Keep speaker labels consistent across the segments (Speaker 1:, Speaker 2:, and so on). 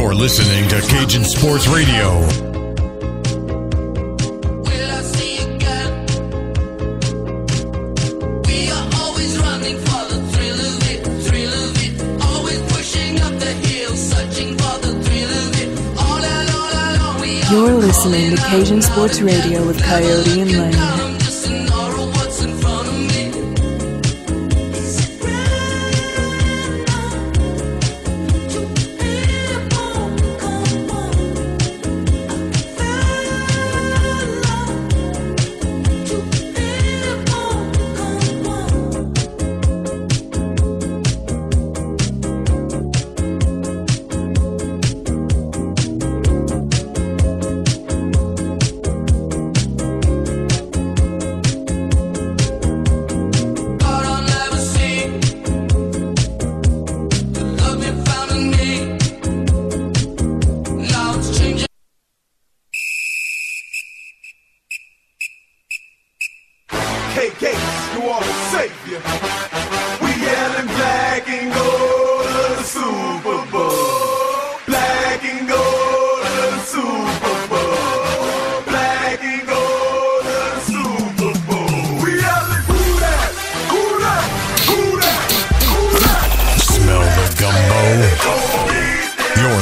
Speaker 1: You're listening to Cajun Sports Radio.
Speaker 2: You're listening to Cajun Sports Radio with Coyote and Lane.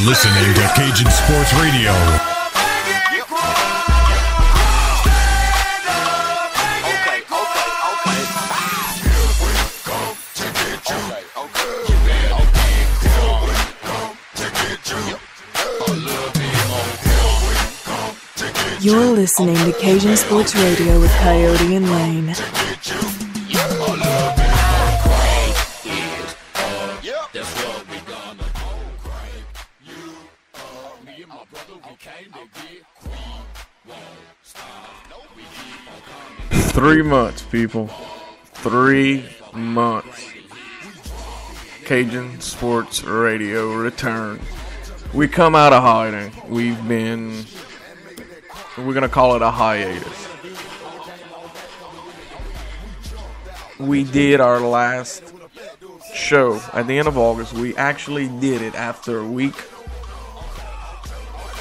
Speaker 1: Listening to Cajun Sports Radio.
Speaker 2: You're listening to Cajun Sports Radio with Coyote and Lane.
Speaker 3: Three months, people. 3 months. Cajun Sports Radio return. We come out of hiding. We're going to call it a hiatus. We did our last show at the end of August. We actually did it after week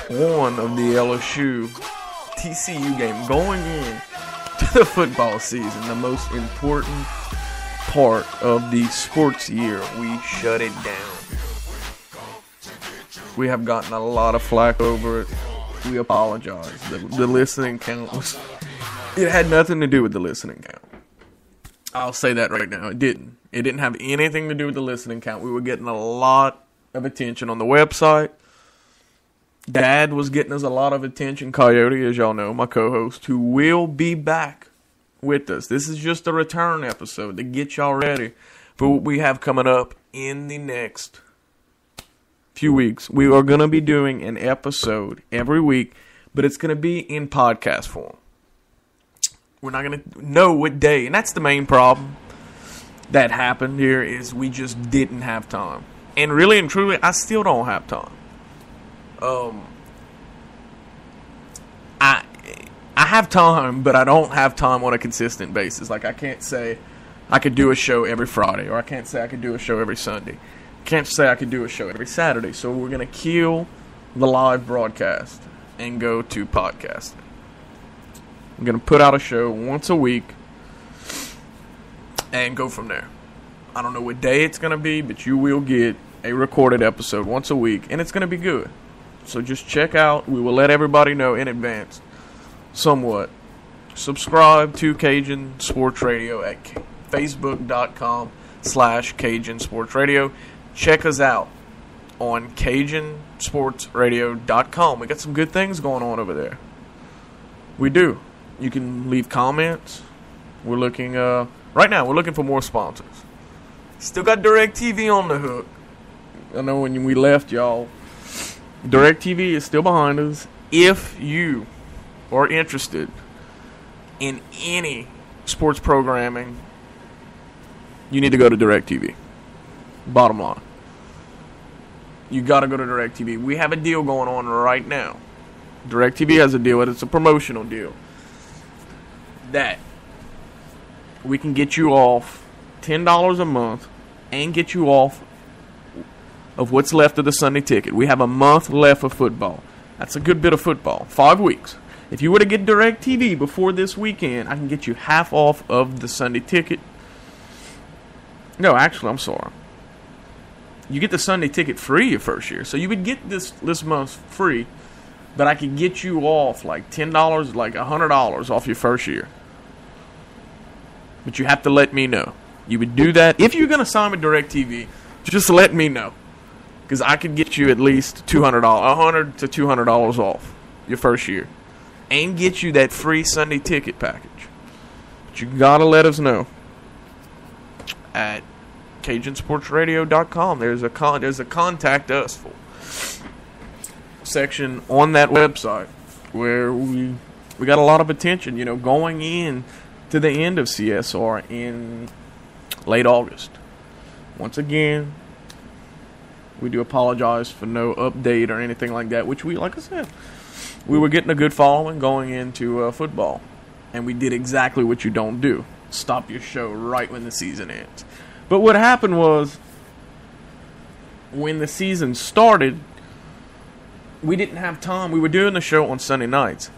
Speaker 3: 1 of the LSU TCU game, going in to the football season, the most important part of the sports year. We shut it down. We have gotten a lot of flack over it. We apologize. The listening count it had nothing to do with the listening count. I'll say that right now. It didn't. It didn't have anything to do with the listening count. We were getting a lot of attention on the website. Dad was getting us a lot of attention. Coyote, as y'all know, my co-host, who will be back with us. This is just a return episode to get y'all ready for what we have coming up in the next few weeks. We are going to be doing an episode every week, but it's going to be in podcast form. We're not going to know what day, and that's the main problem that happened here, is we just didn't have time. And really and truly, I still don't have time. I have time, but I don't have time on a consistent basis. Like, I can't say I could do a show every Friday, or I can't say I could do a show every Sunday. I can't say I could do a show every Saturday. So we're going to kill the live broadcast and go to podcasting. I'm going to put out a show once a week and go from there. I don't know what day it's going to be, but you will get a recorded episode once a week, and it's going to be good. So just check out. We will let everybody know in advance somewhat. Subscribe to Cajun Sports Radio at facebook.com/Cajun Sports Radio. Check us out on CajunSportsRadio.com. We got some good things going on over there. We do. You can leave comments. We're looking, right now, we're looking for more sponsors. Still got DirecTV on the hook. I know when we left, y'all, DirecTV is still behind us. If you are interested in any sports programming, you need to go to DirecTV. Bottom line. You got to go to DirecTV. We have a deal going on right now. DirecTV has a deal, and it's a promotional deal, that we can get you off $10 a month and get you off of what's left of the Sunday ticket. We have a month left of football. That's a good bit of football. 5 weeks. If you were to get DirecTV before this weekend, I can get you half off of the Sunday ticket. No, actually, I'm sorry. You get the Sunday ticket free your first year. So you would get this month free, but I could get you off like $10, like $100 off your first year. But you have to let me know. You would do that. If you're going to sign with DirecTV, just let me know. Because I could get you at least $200, $100 to $200 off your first year. And get you that free Sunday ticket package. But you got to let us know. At CajunSportsRadio.com. There's a contact us section on that website where we got a lot of attention, going in to the end of CSR in late August. Once again, we do apologize for no update or anything like that, which like I said, we were getting a good following going into football. And we did exactly what you don't do. Stop your show right when the season ends. But what happened was, when the season started, we didn't have time. We were doing the show on Sunday nights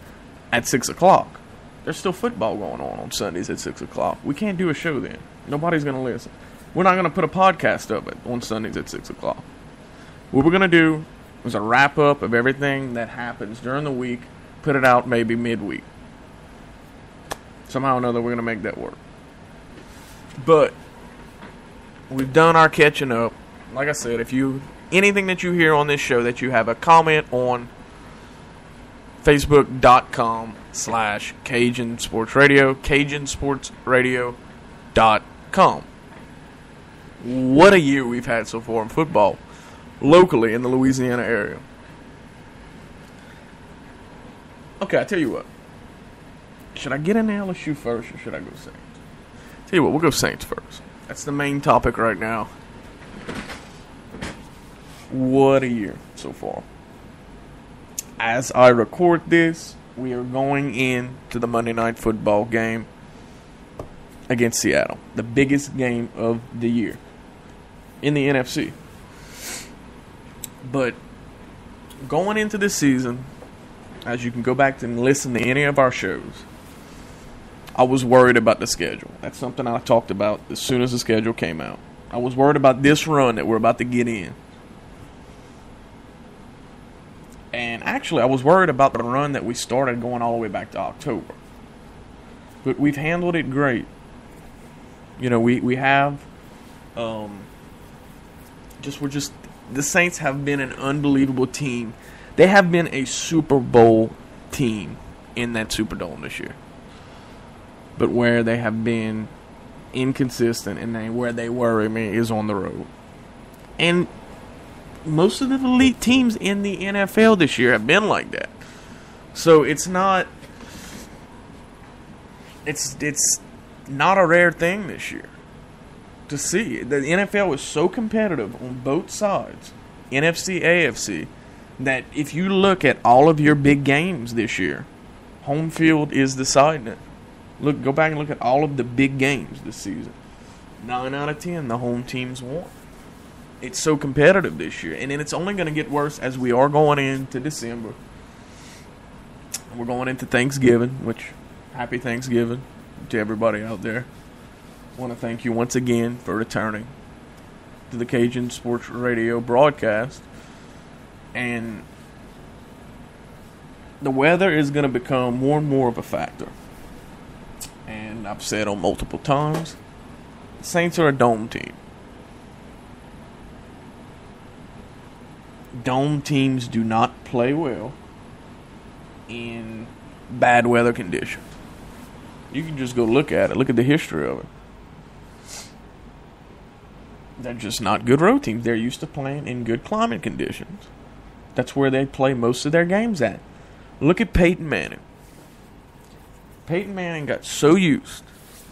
Speaker 3: at 6 o'clock. There's still football going on Sundays at 6 o'clock. We can't do a show then. Nobody's going to listen. We're not going to put a podcast up on Sundays at 6 o'clock. What we're going to do is a wrap-up of everything that happens during the week, put it out maybe midweek. Somehow or another, we're going to make that work. But we've done our catching up. Like I said, anything that you hear on this show that you have a comment on, Facebook.com/Cajun Sports Radio, CajunSportsRadio.com. What a year we've had so far in football, locally in the Louisiana area. Okay, I tell you what. Should I get into LSU first or should I go Saints? Tell you what, we'll go Saints first. That's the main topic right now. What a year so far. As I record this, we are going into the Monday Night Football game against Seattle. The biggest game of the year in the NFC. But going into this season, as you can go back and listen to any of our shows, I was worried about the schedule. That's something I talked about as soon as the schedule came out. I was worried about this run that we're about to get in. And actually, I was worried about the run that we started going all the way back to October. But we've handled it great. We have the Saints have been an unbelievable team. They have been a Super Bowl team in that Superdome this year. But where they have been inconsistent and where they worry me is on the road. And most of the elite teams in the NFL this year have been like that. So it's not a rare thing this year to see. The NFL is so competitive on both sides, NFC, AFC, that if you look at all of your big games this year, home field is deciding it. Go back and look at all of the big games this season. 9 out of 10, the home teams won. It's so competitive this year. And then it's only going to get worse as we are going into December. We're going into Thanksgiving, which, happy Thanksgiving to everybody out there. I want to thank you once again for returning to the Cajun Sports Radio broadcast. And the weather is going to become more and more of a factor. And I've said on multiple times, the Saints are a dome team. Dome teams do not play well in bad weather conditions. You can just go look at it. Look at the history of it. They're just not good road teams. They're used to playing in good climate conditions. That's where they play most of their games at. Look at Peyton Manning. Peyton Manning got so used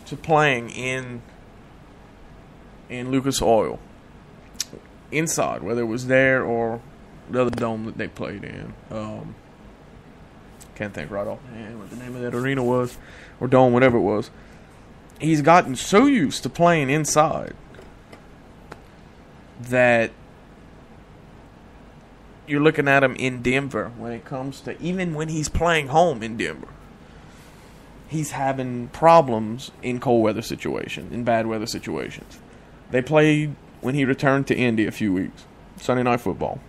Speaker 3: to playing in Lucas Oil inside, whether it was there or the other dome that they played in. Can't think right offhand what the name of that arena was, or dome, whatever it was. He's gotten so used to playing inside that you're looking at him in Denver when it comes to, even when he's playing home in Denver, he's having problems in cold weather situations, in bad weather situations. They played when he returned to Indy a few weeks, Sunday Night Football.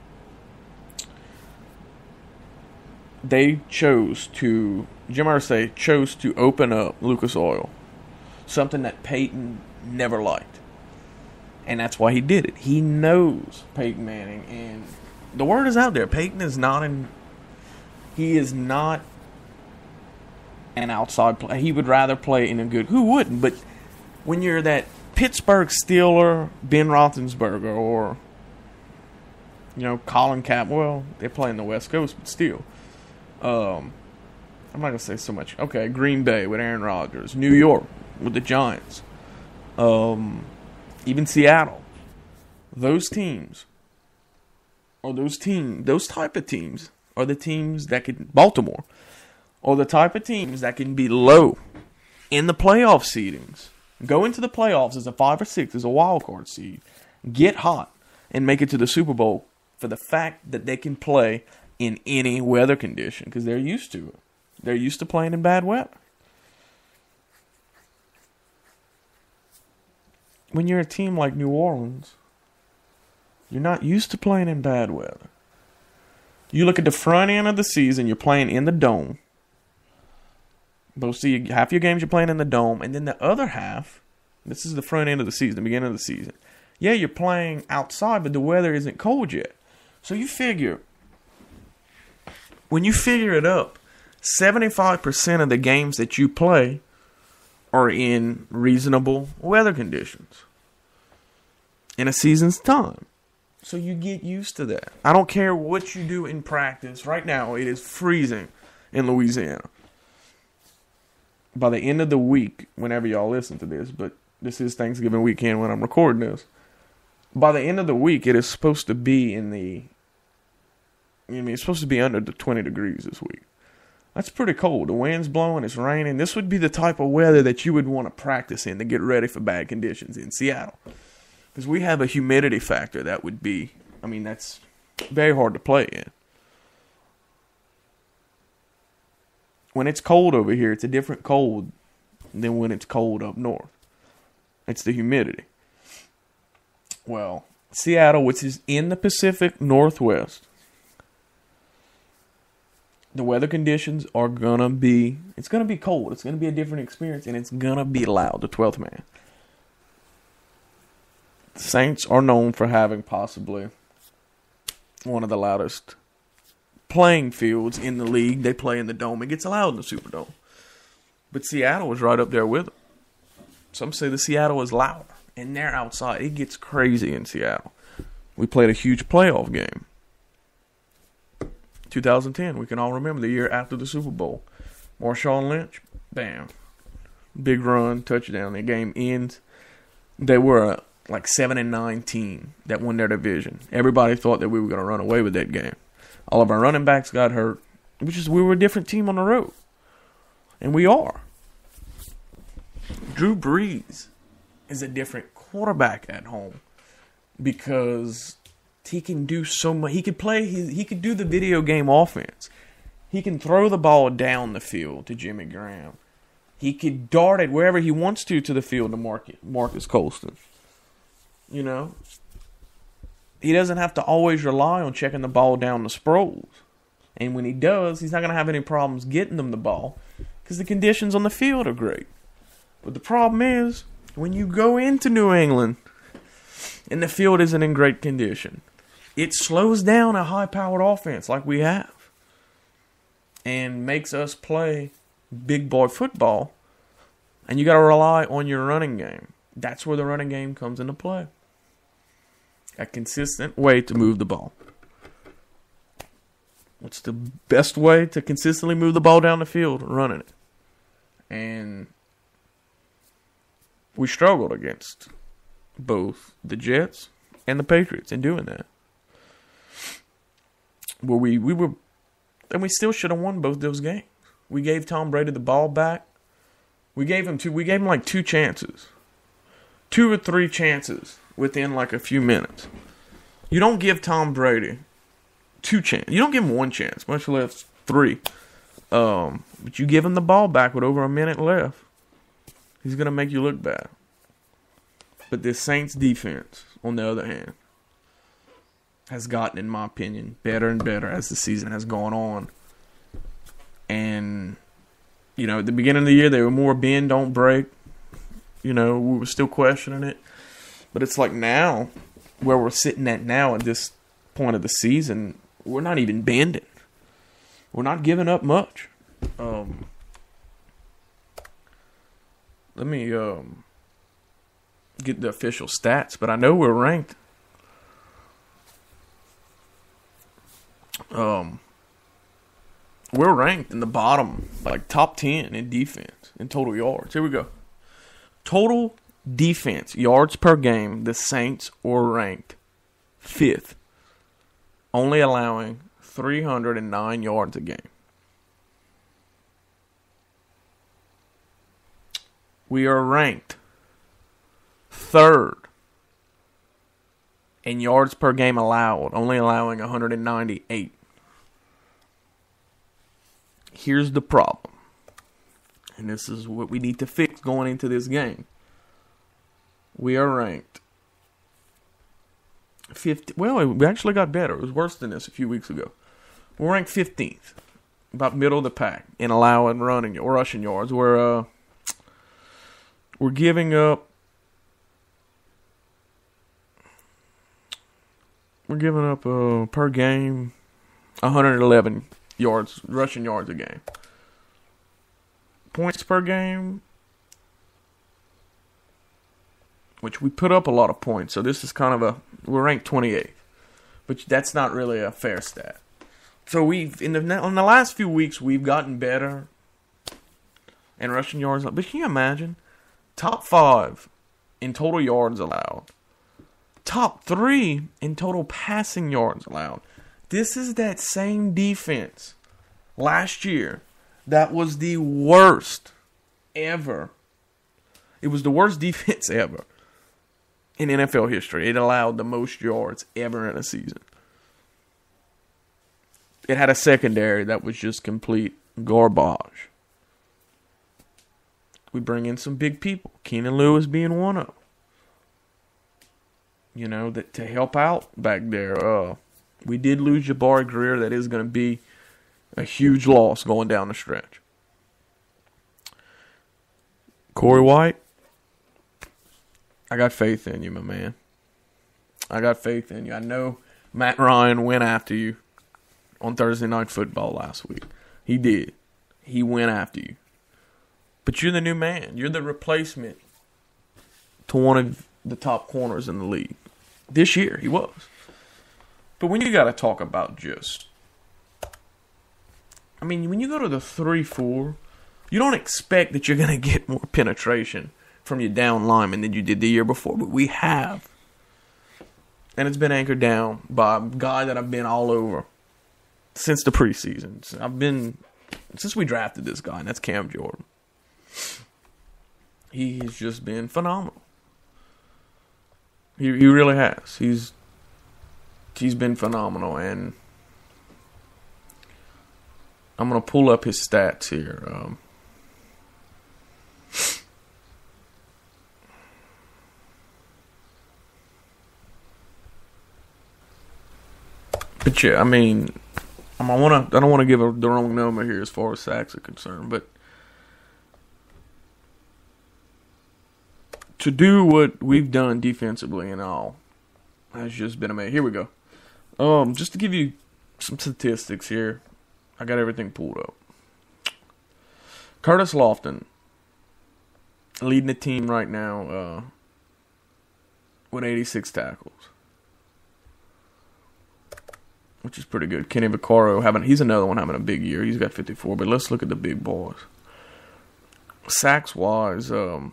Speaker 3: They chose to, Jim Irsay chose to open up Lucas Oil, something that Peyton never liked. And that's why he did it. He knows Peyton Manning, and the word is out there. Peyton is not he is not an outside player. He would rather play in a good, who wouldn't? But when you're that Pittsburgh Steeler, Ben Roethlisberger, or, Colin Kaepernick, well, they're playing the West Coast, but still. I'm not going to say so much. Okay, Green Bay with Aaron Rodgers. New York with the Giants. Even Seattle. Those teams, those type of teams are the teams that can, Baltimore, are the type of teams that can be low in the playoff seedings. Go into the playoffs as a 5 or 6, as a wild card seed. Get hot and make it to the Super Bowl for the fact that they can play in any weather condition because they're used to it. They're used to playing in bad weather. When you're a team like New Orleans, you're not used to playing in bad weather. You look at the front end of the season, you're playing in the dome. Half your games you're playing in the dome, and then the other half, this is the front end of the season, the beginning of the season. Yeah, you're playing outside, but the weather isn't cold yet. So you figure, when you figure it up, 75% of the games that you play are in reasonable weather conditions in a season's time. So you get used to that. I don't care what you do in practice. Right now, it is freezing in Louisiana. By the end of the week, whenever y'all listen to this, but this is Thanksgiving weekend when I'm recording this. By the end of the week, it is supposed to be it's supposed to be under the 20 degrees this week. That's pretty cold. The wind's blowing, it's raining. This would be the type of weather that you would want to practice in to get ready for bad conditions in Seattle. Because we have a humidity factor that would be, that's very hard to play in. When it's cold over here, it's a different cold than when it's cold up north. It's the humidity. Well, Seattle, which is in the Pacific Northwest, the weather conditions are going to be, it's going to be cold. It's going to be a different experience, and it's going to be loud, the 12th man. The Saints are known for having possibly one of the loudest playing fields in the league. They play in the dome. It gets loud in the Superdome. But Seattle is right up there with them. Some say the Seattle is louder, and they're outside. It gets crazy in Seattle. We played a huge playoff game. 2010, we can all remember the year after the Super Bowl. Marshawn Lynch, bam. Big run, touchdown. The game ends. They were a 7-9 team that won their division. Everybody thought that we were going to run away with that game. All of our running backs got hurt. We were a different team on the road. And we are. Drew Brees is a different quarterback at home because he can do so much. He could play. He could do the video game offense. He can throw the ball down the field to Jimmy Graham. He could dart it wherever he wants to the field to Marcus Colston. He doesn't have to always rely on checking the ball down the Sproles. And when he does, he's not going to have any problems getting them the ball because the conditions on the field are great. But the problem is, when you go into New England and the field isn't in great condition, it slows down a high-powered offense like we have and makes us play big boy football, and you got to rely on your running game. That's where the running game comes into play. A consistent way to move the ball. What's the best way to consistently move the ball down the field? Running it. And we struggled against both the Jets and the Patriots in doing that. Where we were, and we still should have won both those games. We gave Tom Brady the ball back. We gave him 2 chances. 2 or 3 chances within a few minutes. You don't give Tom Brady 2 chances. You don't give him 1 chance, much less 3. But you give him the ball back with over a minute left, he's going to make you look bad. But this Saints defense, on the other hand, has gotten, in my opinion, better and better as the season has gone on. And, you know, at the beginning of the year, they were more bend, don't break. You know, we were still questioning it. But it's like now, where we're sitting at now at this point of the season, we're not even bending. We're not giving up much. Let me get the official stats, but I know we're ranked. We're ranked in the bottom, like top 10 in defense, in total yards. Here we go. Total defense, yards per game, the Saints were ranked 5th, only allowing 309 yards a game. We are ranked 3rd in yards per game allowed, only allowing 198. Here's the problem, and this is what we need to fix going into this game. We are ranked 50. Well, we actually got better. It was worse than this a few weeks ago. We're ranked 15th, about middle of the pack in allowing running or rushing yards. We're giving up. We're giving up per game 111 yards, rushing yards a game. Points per game, which we put up a lot of points. So this is kind of we're ranked 28th, but that's not really a fair stat. So we've in the last few weeks we've gotten better in rushing yards. But can you imagine? Top 5 in total yards allowed. Top 3 in total passing yards allowed. This is that same defense last year that was the worst ever. It was the worst defense ever in NFL history. It allowed the most yards ever in a season. It had a secondary that was just complete garbage. We bring in some big people, Keenan Lewis being one of them. You know, that to help out back there. We did lose Jabari Greer. That is going to be a huge loss going down the stretch. Corey White, I got faith in you, my man. I got faith in you. I know Matt Ryan went after you on Thursday Night Football last week. He did. He went after you. But you're the new man. You're the replacement to one of the top corners in the league. This year, he was. But when you got to talk about when you go to the 3-4, you don't expect that you're going to get more penetration from your down lineman than you did the year before. But we have. And it's been anchored down by a guy that I've been all over since the preseason. Since we drafted this guy, and that's Cam Jordan. He's just been phenomenal. He really has. He's been phenomenal, and I'm gonna pull up his stats here. But yeah, I don't want to give the wrong number here as far as sacks are concerned, but to do what we've done defensively and all has just been amazing. Here we go. Just to give you some statistics here, I got everything pulled up. Curtis Lofton leading the team right now with 86 tackles, which is pretty good. Kenny Vaccaro he's another one having a big year. He's got 54. But let's look at the big boys. Sacks wise, the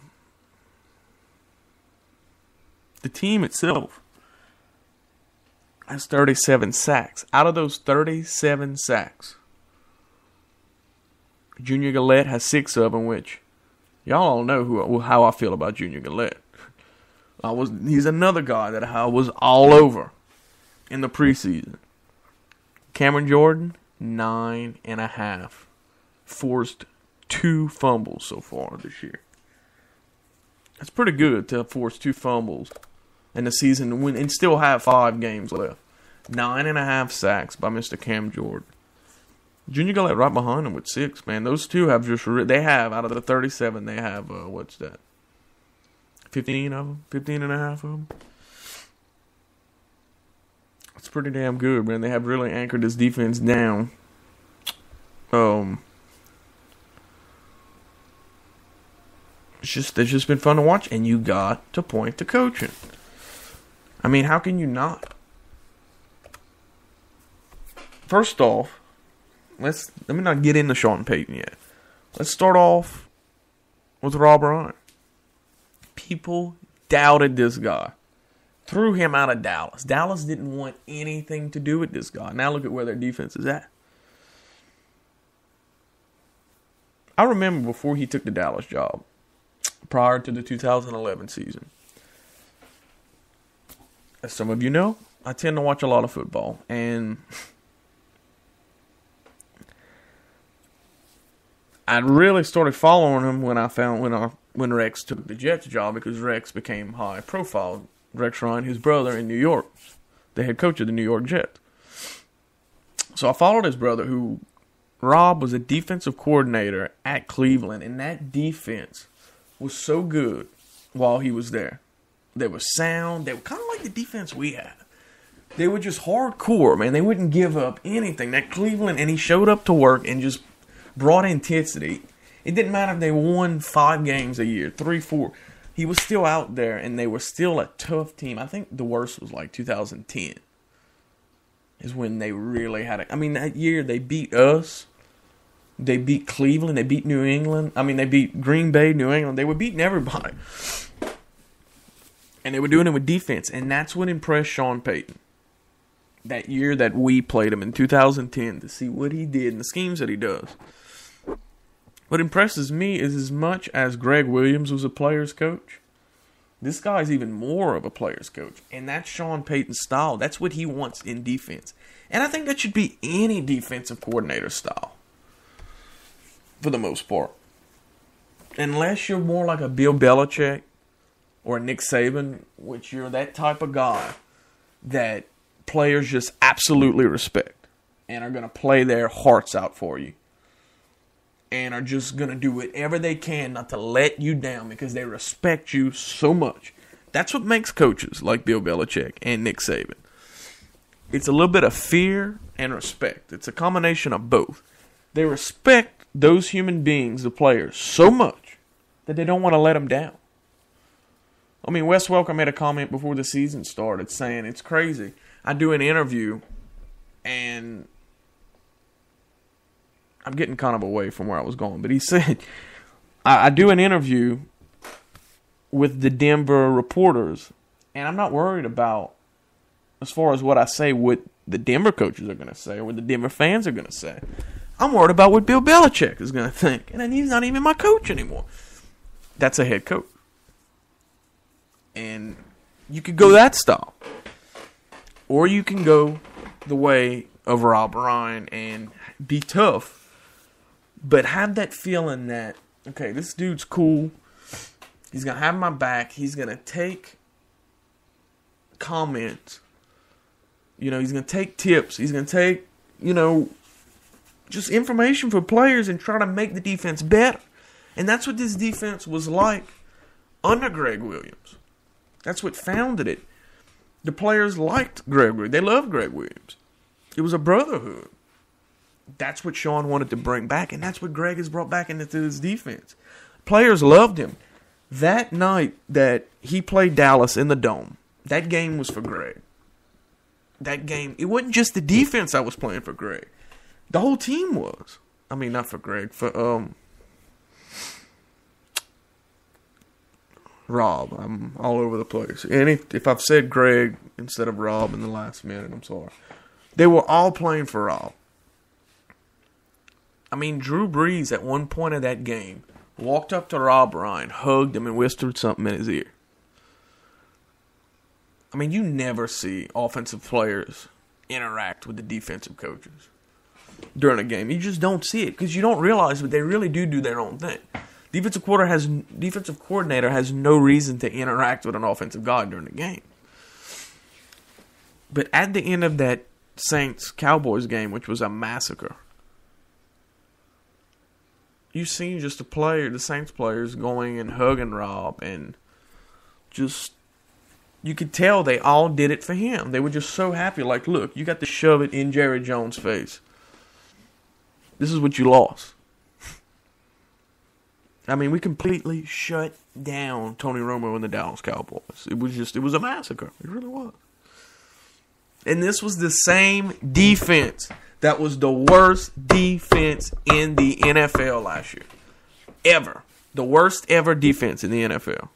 Speaker 3: team itself has 37 sacks. Out of those 37 sacks, Junior Galette has 6 of them, which y'all all know how I feel about Junior Galette. He's another guy that I was all over in the preseason. Cameron Jordan, 9.5. Forced 2 fumbles so far this year. That's pretty good to force 2 fumbles in the season and still have 5 games left. 9.5 sacks by Mr. Cam Jordan. Junior Galette right behind him with 6, man. Those two have they have, out of the 37, they have, 15 of them? 15 and a half of them? It's pretty damn good, man. They have really anchored this defense down. It's just been fun to watch, and you got to point to coaching. I mean, how can you not? First off, let me not get into Sean Payton yet. Let's start off with Rob Ryan. People doubted this guy. Threw him out of Dallas. Dallas didn't want anything to do with this guy. Now look at where their defense is at. I remember before he took the Dallas job, prior to the 2011 season. As some of you know, I tend to watch a lot of football, and I really started following him when Rex took the Jets job, because Rex became high profile. Rex Ryan, his brother in New York, the head coach of the New York Jets. So I followed his brother, who Rob was a defensive coordinator at Cleveland, and that defense was so good while he was there. They were sound. They were kind of like the defense we had. They were just hardcore, man. They wouldn't give up anything. That Cleveland, and he showed up to work and just brought intensity. It didn't matter if they won 5 games a year, 3, 4. He was still out there, and they were still a tough team. I think the worst was like 2010 is when they really had it. I mean, that year they beat us. They beat Cleveland. They beat New England. I mean, they beat Green Bay, New England. They were beating everybody. And they were doing it with defense. And that's what impressed Sean Payton. That year that we played him in 2010, to see what he did and the schemes that he does. What impresses me is, as much as Greg Williams was a player's coach, this guy's even more of a player's coach. And that's Sean Payton's style. That's what he wants in defense. And I think that should be any defensive coordinator style, for the most part. Unless you're more like a Bill Belichick or a Nick Saban, which you're that type of guy that players just absolutely respect and are going to play their hearts out for you. And are just going to do whatever they can not to let you down because they respect you so much. That's what makes coaches like Bill Belichick and Nick Saban. It's a little bit of fear and respect. It's a combination of both. They respect those human beings, the players, so much that they don't want to let them down. I mean, Wes Welker made a comment before the season started saying, it's crazy. I do an interview, and I'm getting kind of away from where I was going, but he said, I do an interview with the Denver reporters, and I'm not worried about, as far as what I say, what the Denver coaches are going to say or what the Denver fans are going to say. I'm worried about what Bill Belichick is going to think, and then he's not even my coach anymore. That's a head coach. And you could go that style. Or you can go the way of Rob Ryan and be tough, but have that feeling that, okay, this dude's cool. He's going to have my back. He's going to take comments. He's going to take tips. He's going to take, just information for players and try to make the defense better. And that's what this defense was like under Greg Williams. That's what founded it. The players liked Greg Williams. They loved Greg Williams. It was a brotherhood. That's what Sean wanted to bring back, and that's what Greg has brought back into his defense. Players loved him. That night that he played Dallas in the Dome, that game was for Greg. That game, it wasn't just the defense that was playing for Greg. The whole team was. I mean, not for Greg, for Rob. I'm all over the place. And if I've said Greg instead of Rob in the last minute, I'm sorry. They were all playing for Rob. I mean, Drew Brees at one point of that game walked up to Rob Ryan, hugged him, and whispered something in his ear. I mean, you never see offensive players interact with the defensive coaches during a game. You just don't see it because you don't realize, but they really do their own thing. Defensive coordinator has no reason to interact with an offensive guy during the game. But at the end of that Saints-Cowboys game, which was a massacre, you seen just the Saints players going and hugging Rob, and just, you could tell they all did it for him. They were just so happy. Like, look, you got to shove it in Jerry Jones' face. This is what you lost. I mean, we completely shut down Tony Romo and the Dallas Cowboys. It was a massacre. It really was. And this was the same defense that was the worst defense in the NFL last year. Ever. The worst ever defense in the NFL.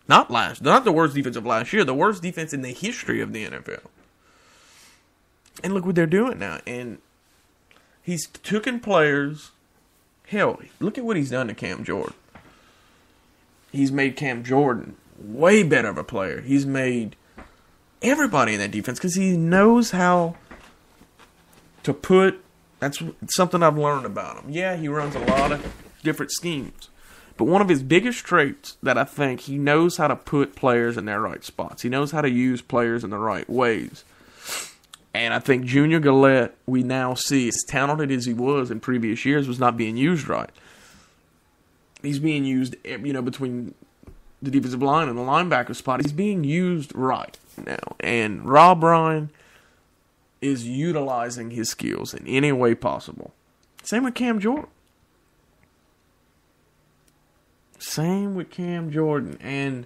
Speaker 3: Not the worst defense of last year, the worst defense in the history of the NFL. And look what they're doing now. And he's taken players. Hell, look at what he's done to Cam Jordan. He's made Cam Jordan way better of a player. He's made everybody in that defense because he knows how to put. That's something I've learned about him. Yeah, he runs a lot of different schemes. But one of his biggest traits that I think, he knows how to put players in their right spots. He knows how to use players in the right ways. And I think Junior Galette, we now see, as talented as he was in previous years, was not being used right. He's being used, between the defensive line and the linebacker spot. He's being used right now. And Rob Ryan is utilizing his skills in any way possible. Same with Cam Jordan. And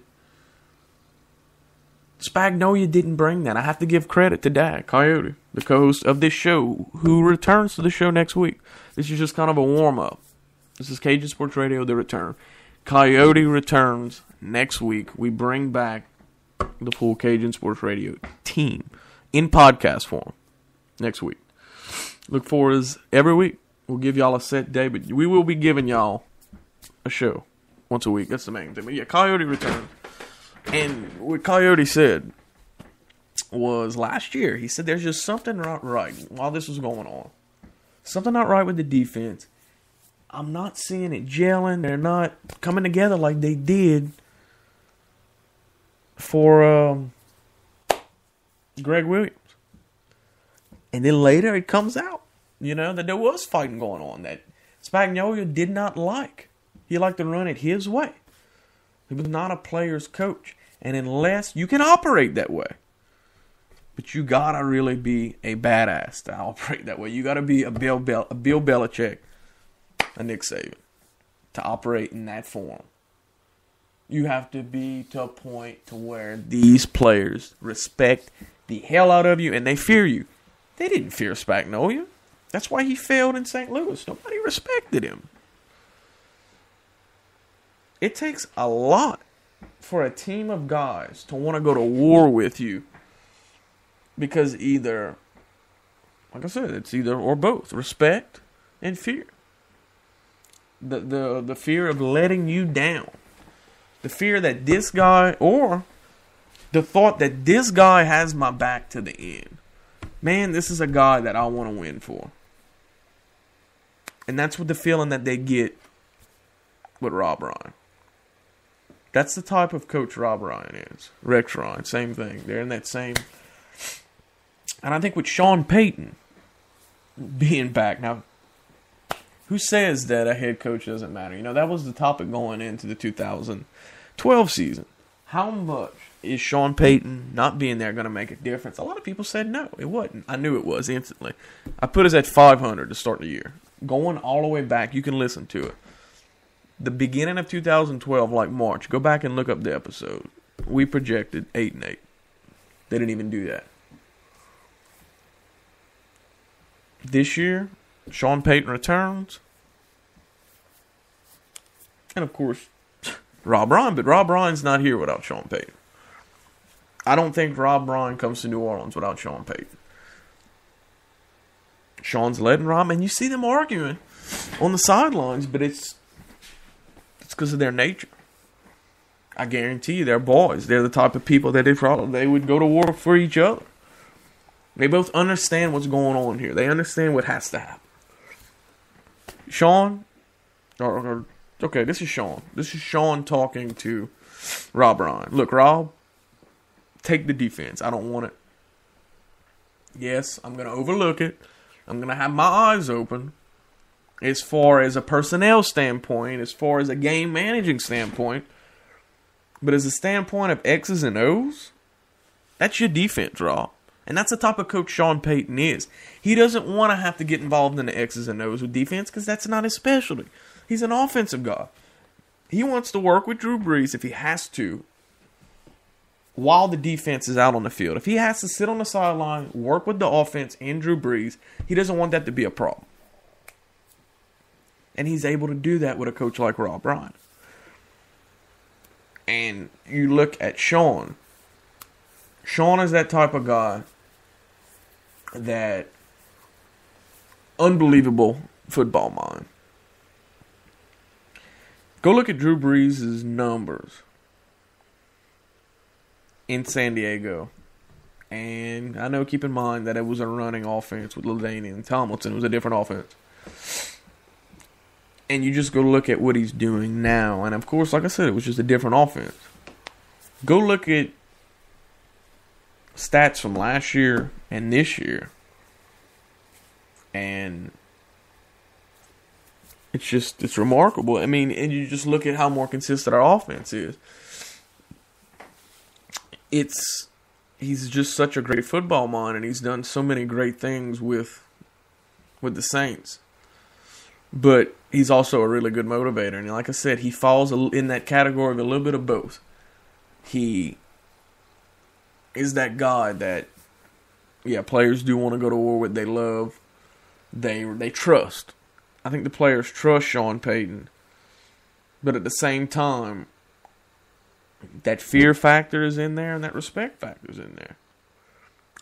Speaker 3: Spagnolia didn't bring that. I have to give credit to Dak Coyote, the co-host of this show, who returns to the show next week. This is just kind of a warm-up. This is Cajun Sports Radio, The Return. Coyote returns next week. We bring back the full Cajun Sports Radio team in podcast form next week. Look for us every week. We'll give y'all a set day, but we will be giving y'all a show once a week. That's the main thing. But yeah, Coyote returns. And what Coyote said was last year, he said there's just something not right while this was going on. Something not right with the defense. I'm not seeing it gelling. They're not coming together like they did for Greg Williams. And then later it comes out, that there was fighting going on that Spagnolia did not like. He liked to run it his way. He was not a player's coach. And unless you can operate that way, but you gotta really be a badass to operate that way. You gotta be a Bill Belichick, a Nick Saban, to operate in that form. You have to be to a point to where these players respect the hell out of you and they fear you. They didn't fear Spagnolia. That's why he failed in St. Louis. Nobody respected him. It takes a lot for a team of guys to want to go to war with you because either, like I said, it's either or both, respect and fear. The fear of letting you down. The fear that this guy, or the thought that this guy has my back to the end. Man, this is a guy that I want to win for. And that's what the feeling that they get with Rob Ryan. That's the type of coach Rob Ryan is. Rex Ryan, same thing. They're in that same. And I think with Sean Payton being back. Now, who says that a head coach doesn't matter? That was the topic going into the 2012 season. How much is Sean Payton not being there going to make a difference? A lot of people said no, it wasn't. I knew it was instantly. I put us at 500 to start the year. Going all the way back, you can listen to it. The beginning of 2012, like March, go back and look up the episode. We projected 8-8. They didn't even do that. This year, Sean Payton returns. And of course, Rob Ryan. But Rob Ryan's not here without Sean Payton. I don't think Rob Ryan comes to New Orleans without Sean Payton. Sean's letting Rob, and you see them arguing on the sidelines, but it's because of their nature. I guarantee you, they're boys. They're the type of people that they would go to war for each other. They both understand what's going on here. They understand what has to happen. Sean, okay, this is Sean. This is Sean talking to Rob Ryan. Look, Rob, take the defense. I don't want it. Yes, I'm going to overlook it. I'm going to have my eyes open. As far as a personnel standpoint, as far as a game managing standpoint, but as a standpoint of X's and O's, that's your defense, Rob. And that's the type of coach Sean Payton is. He doesn't want to have to get involved in the X's and O's with defense because that's not his specialty. He's an offensive guy. He wants to work with Drew Brees if he has to while the defense is out on the field. If he has to sit on the sideline, work with the offense and Drew Brees, he doesn't want that to be a problem. And he's able to do that with a coach like Rob Ryan. And you look at Sean. Sean is that type of guy that unbelievable football mind. Go look at Drew Brees' numbers in San Diego. And I know, keep in mind that it was a running offense with LaDainian and Tomlinson. It was a different offense. And you just go look at what he's doing now. And of course, like I said, it was just a different offense. Go look at stats from last year and this year. And it's remarkable. I mean, and you just look at how more consistent our offense is. He's just such a great football mind, and he's done so many great things with the Saints. But he's also a really good motivator. And like I said, he falls in that category of a little bit of both. He is that guy that, yeah, players do want to go to war with. They love. They trust. I think the players trust Sean Payton. But at the same time, that fear factor is in there and that respect factor is in there.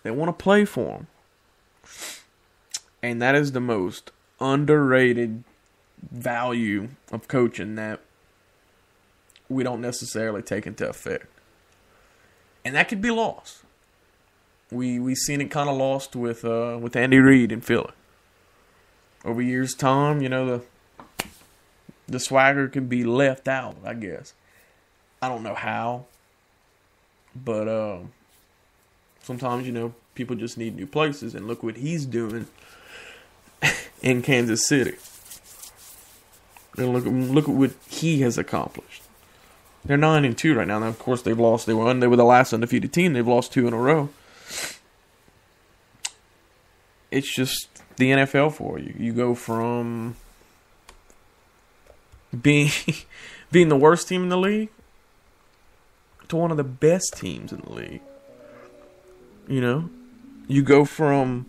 Speaker 3: They want to play for him. And that is the most underrated value of coaching that we don't necessarily take into effect. And that could be lost. We seen it kind of lost with Andy Reid in Philly. Over years' time, you know, the swagger can be left out, I guess. I don't know how. But sometimes, you know, people just need new places. And look what he's doing in Kansas City. And look at what he has accomplished. They're 9-2 right now. Now, of course, they've lost. They were the last undefeated team. They've lost 2 in a row. It's just the NFL for you. You go from being the worst team in the league to one of the best teams in the league. You know? You go from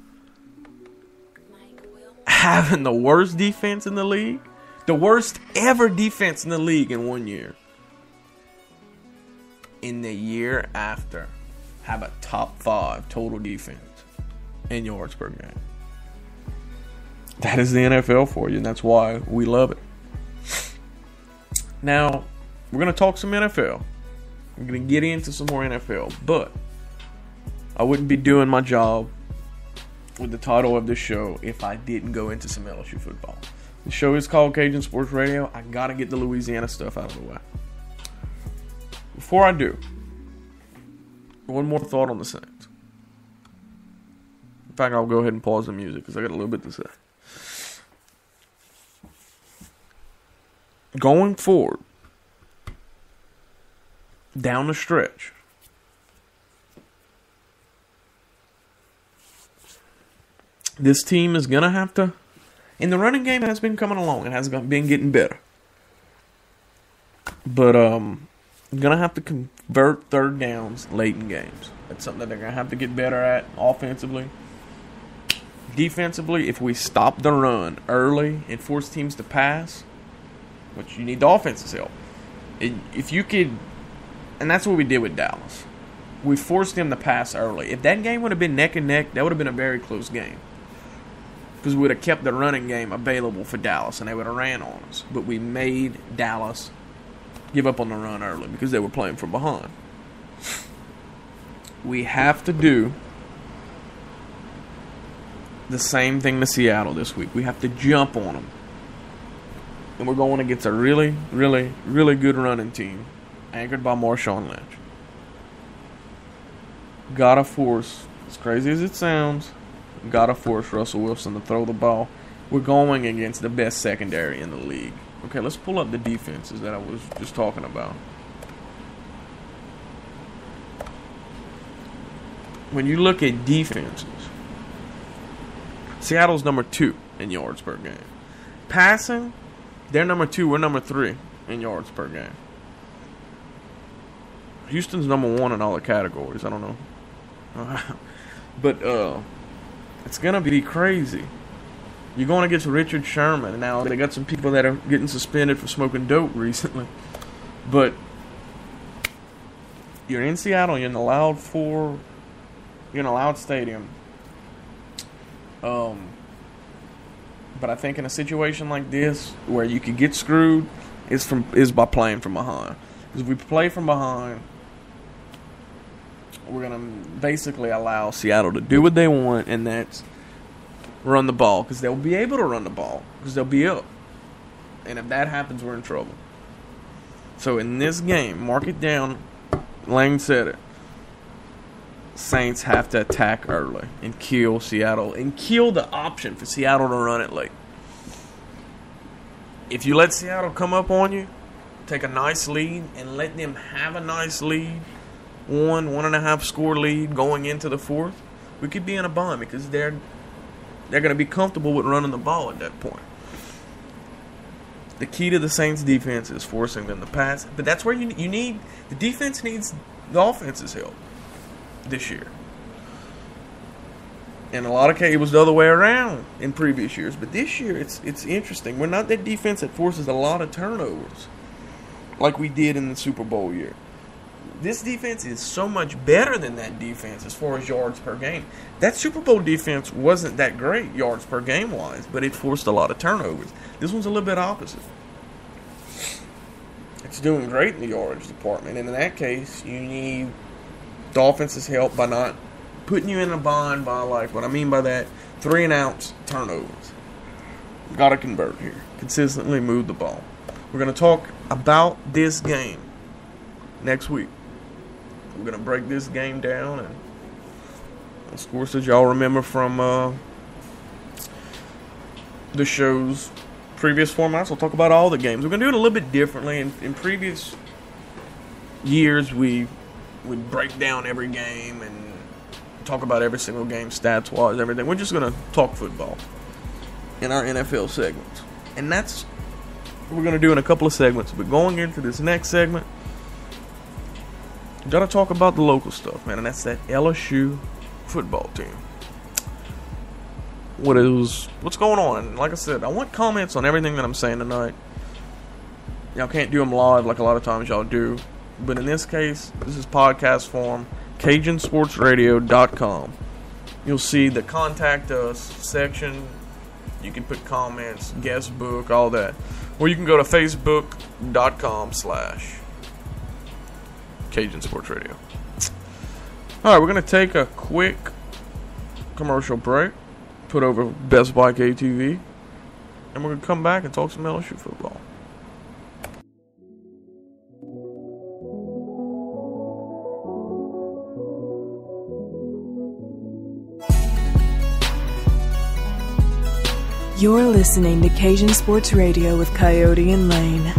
Speaker 3: having the worst defense in the league, the worst ever defense in the league in 1 year. In the year after, have a top 5 total defense in yards per game. That is the NFL for you, and that's why we love it. Now, we're going to talk some NFL. We're going to get into some more NFL, but I wouldn't be doing my job with the title of this show if I didn't go into some LSU football. The show is called Cajun Sports Radio. I got to get the Louisiana stuff out of the way. Before I do, one more thought on the Saints. In fact, I'll go ahead and pause the music because I got a little bit to say. Going forward, down the stretch, this team is going to have to, and the running game has been coming along. It has been getting better. But, going to have to convert third downs late in games. That's something that they're going to have to get better at offensively. Defensively, if we stop the run early and force teams to pass, which you need the offense's help. If you could, and that's what we did with Dallas. We forced them to pass early. If that game would have been neck and neck, that would have been a very close game. Because we would have kept the running game available for Dallas and they would have ran on us. But we made Dallas give up on the run early because they were playing from behind. We have to do the same thing to Seattle this week. We have to jump on them. And we're going against a really, really, really good running team, anchored by Marshawn Lynch. Gotta force, as crazy as it sounds, gotta force Russell Wilson to throw the ball. We're going against the best secondary in the league. Okay, let's pull up the defenses that I was just talking about. When you look at defenses, Seattle's number 2 in yards per game. Passing, they're number 2, we're number 3 in yards per game. Houston's number 1 in all the categories. I don't know. But it's going to be crazy. You're going against Richard Sherman. Now, they got some people that are getting suspended for smoking dope recently. But you're in Seattle. You're in a loud stadium. But I think in a situation like this, where you could get screwed, is by playing from behind. Because if we play from behind, we're going to basically allow Seattle to do what they want, and that's run the ball. Because they'll be able to run the ball, because they'll be up. And if that happens, we're in trouble. So in this game, mark it down. Lane said it. Saints have to attack early and kill Seattle and kill the option for Seattle to run it late. If you let Seattle come up on you, take a nice lead, and let them have a nice lead, 1.5 score lead going into the fourth, we could be in a bind because they're going to be comfortable with running the ball at that point. The key to the Saints' defense is forcing them to pass, but that's where you need the defense needs the offense's help this year. In a lot of cases, it was the other way around in previous years, but this year it's interesting. We're not that defense that forces a lot of turnovers like we did in the Super Bowl year. This defense is so much better than that defense as far as yards per game. That Super Bowl defense wasn't that great yards per game wise, but it forced a lot of turnovers. This one's a little bit opposite. It's doing great in the yards department, and in that case, you need the offense's help by not putting you in a bind by, like, what I mean by that, 3-and-outs, turnovers. Got to convert here. Consistently move the ball. We're going to talk about this game next week. We're going to break this game down, and of course, as y'all remember from the show's previous formats, we'll talk about all the games. We're going to do it a little bit differently. In previous years, we would break down every game and talk about every single game, stats-wise, everything. We're just going to talk football in our NFL segments. And that's what we're going to do in a couple of segments. But going into this next segment, got to talk about the local stuff, man, and that's that LSU football team. What's going on? And like I said, I want comments on everything that I'm saying tonight. Y'all can't do them live like a lot of times y'all do, but in this case, this is podcast form, CajunSportsRadio.com. You'll see the contact us section. You can put comments, guest book, all that. Or you can go to Facebook.com/Cajun Sports Radio. Alright, we're going to take a quick commercial break, put over Best Buy KTV, and we're going to come back and talk some LSU football.
Speaker 2: You're listening to Cajun Sports Radio with Coyote and Lane.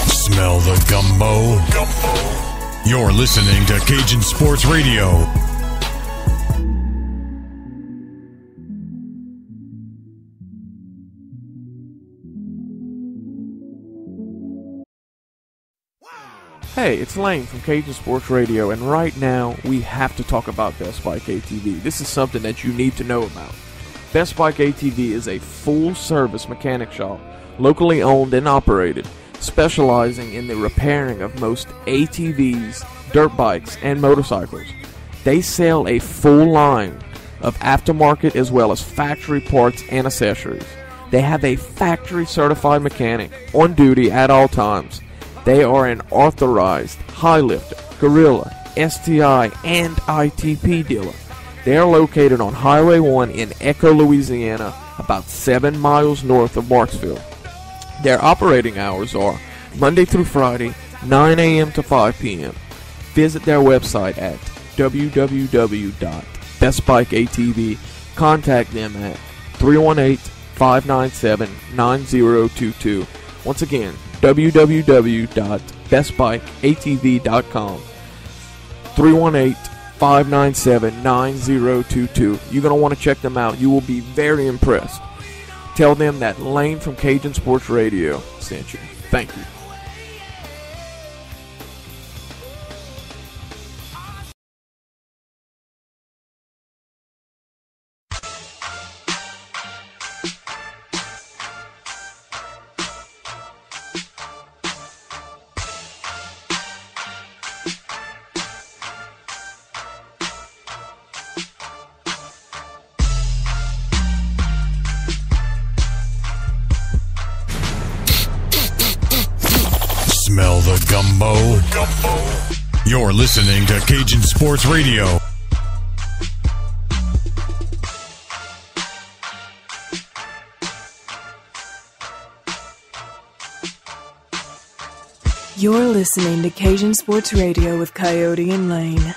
Speaker 1: Smell the gumbo? You're listening to Cajun Sports Radio.
Speaker 3: Hey, it's Lane from Cajun Sports Radio, and right now we have to talk about Best Buy KTV. This is something that you need to know about. Best Buy KTV is a full-service mechanic shop, locally owned and operated, specializing in the repairing of most ATVs, dirt bikes, and motorcycles. They sell a full line
Speaker 4: of aftermarket as well as factory parts and accessories. They have a factory certified mechanic on duty at all times. They are an authorized high lifter, Gorilla, STI, and ITP dealer. They are located on Highway 1 in Echo, Louisiana, about 7 miles north of Marksville. Their operating hours are Monday through Friday, 9 a.m. to 5 p.m. Visit their website at www.bestbikeatv. Contact them at 318-597-9022. Once again, www.bestbikeatv.com. 318-597-9022. You're going to want to check them out. You will be very impressed. Tell them that Lane from Cajun Sports Radio sent you. Thank you.
Speaker 1: Smell the gumbo? You're listening to Cajun Sports Radio.
Speaker 2: You're listening to Cajun Sports Radio with Coyote and Lane.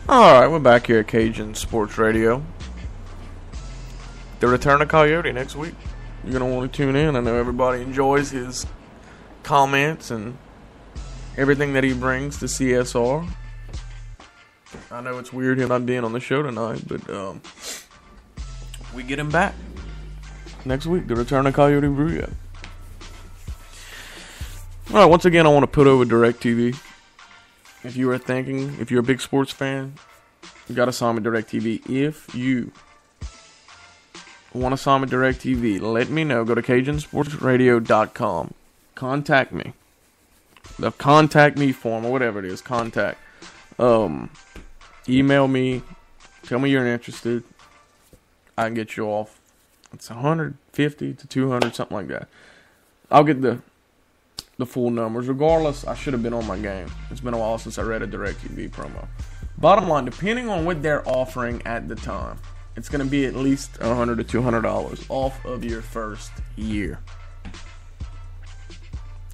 Speaker 3: Alright, we're back here at Cajun Sports Radio. The return of Coyote next week. You're going to want to tune in. I know everybody enjoys his comments and everything that he brings to CSR. I know it's weird him not being on the show tonight, but we get him back next week. The return of Coyote Bruya. Alright, once again, I want to put over DirecTV. If you are thinking, if you're a big sports fan, you got to sign with DirecTV. If you want to sign with DirecTV, let me know. Go to CajunSportsRadio.com. Contact me. The contact me form, or whatever it is. Contact. Email me. Tell me you're interested. I can get you off. It's 150 to 200, something like that. I'll get the full numbers. Regardless, I should have been on my game. It's been a while since I read a DirecTV promo. Bottom line, depending on what they're offering at the time, it's going to be at least $100 to $200 off of your first year.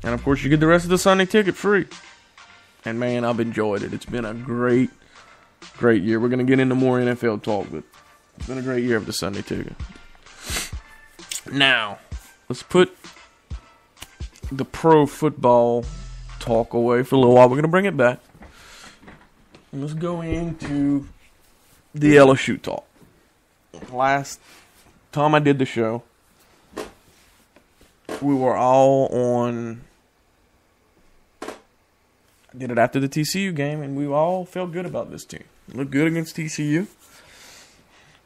Speaker 3: And of course, you get the rest of the Sunday ticket free. And man, I've enjoyed it. It's been a great year. We're going to get into more NFL talk, but it's been a great year of the Sunday ticket. Now, let's put the pro football talk away for a little while. We're going to bring it back. And let's go into the LSU talk. Last time I did the show, we were all on. I did it after the TCU game, and we all felt good about this team. It looked good against TCU.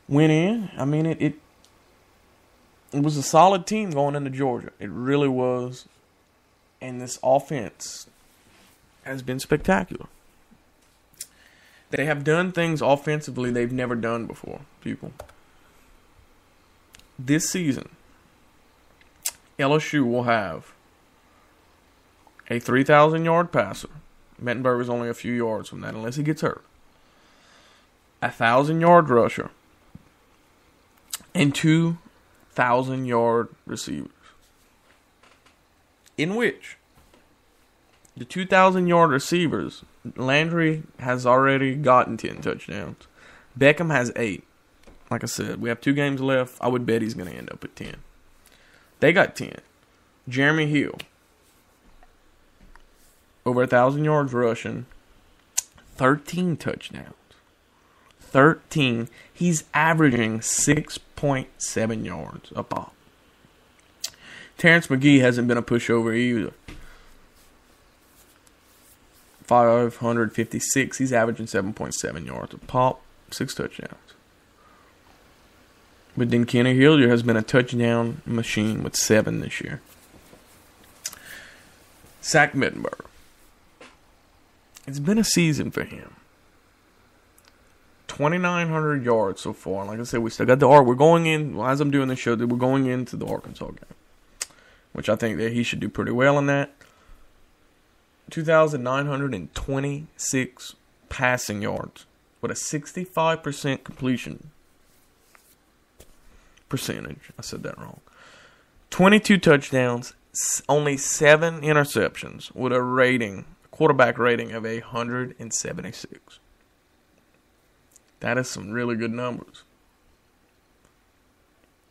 Speaker 3: Went in. I mean, it was a solid team going into Georgia. It really was. And this offense has been spectacular. They have done things offensively they've never done before, people. This season, LSU will have a 3,000-yard passer. Mettenberg is only a few yards from that unless he gets hurt. A 1,000-yard rusher. And 2,000-yard receivers. In which the 2,000-yard receivers, Landry has already gotten 10 touchdowns. Beckham has 8. Like I said, we have 2 games left. I would bet he's going to end up at 10. They got 10. Jeremy Hill, over 1,000 yards rushing, 13 touchdowns. 13. He's averaging 6.7 yards a pop. Terrence McGee hasn't been a pushover either. 556. He's averaging 7.7 yards a pop, 6 touchdowns. But then Kenny Hillier has been a touchdown machine with 7 this year. Zach Mettenberg, it's been a season for him. 2,900 yards so far. Like I said, we still got the We're going in, as I'm doing the show, we're going into the Arkansas game, which I think that he should do pretty well in that. 2,926 passing yards with a 65% completion percentage. I said that wrong. 22 touchdowns, only 7 interceptions with a quarterback rating of 176. That is some really good numbers.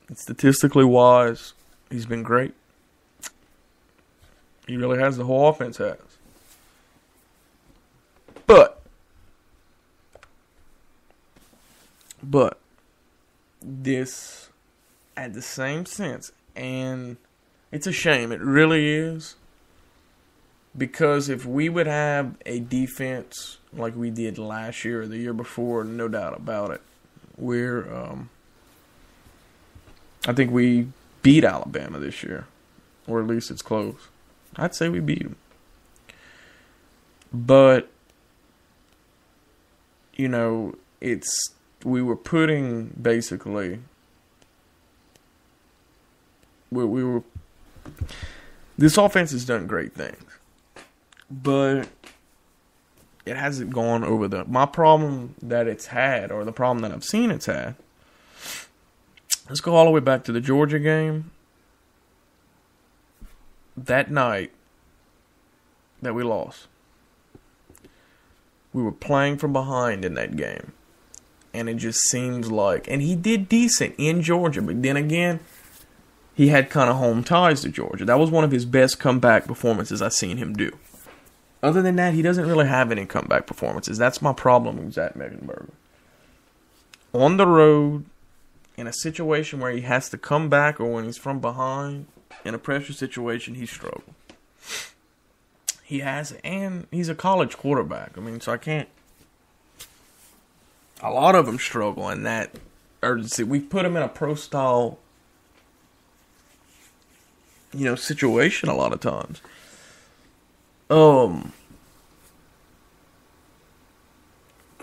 Speaker 3: And statistically wise, he's been great. He really has. The whole offense has. But this, at the same sense, and it's a shame, it really is, because if we would have a defense like we did last year or the year before, no doubt about it, I think we beat Alabama this year, or at least it's close. I'd say we beat them. But, you know, we were putting basically, this offense has done great things, but it hasn't gone over my problem that it's had, or the problem that I've seen it's had. Let's go all the way back to the Georgia game. That night that we lost, we were playing from behind in that game. And it just seems like, and he did decent in Georgia, but then again, he had kind of home ties to Georgia. That was one of his best comeback performances I've seen him do. Other than that, he doesn't really have any comeback performances. That's my problem with Zach Mettenberger. On the road, in a situation where he has to come back, or when he's from behind, in a pressure situation, he struggles. He has, and he's a college quarterback. I mean, so I can't. A lot of them struggle in that urgency. We put him in a pro-style, situation a lot of times.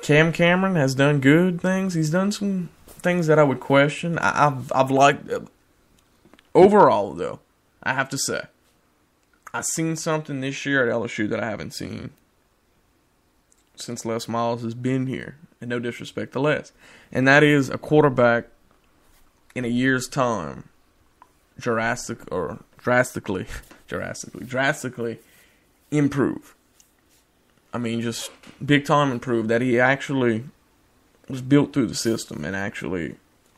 Speaker 3: Cam Cameron has done good things. He's done some things that I would question. I've liked. Overall, though, I have to say, I've seen something this year at LSU that I haven't seen since Les Miles has been here. And no disrespect to Les. And that is a quarterback in a year's time drastically improve. I mean, just big time improve. That he actually was built through the system and actually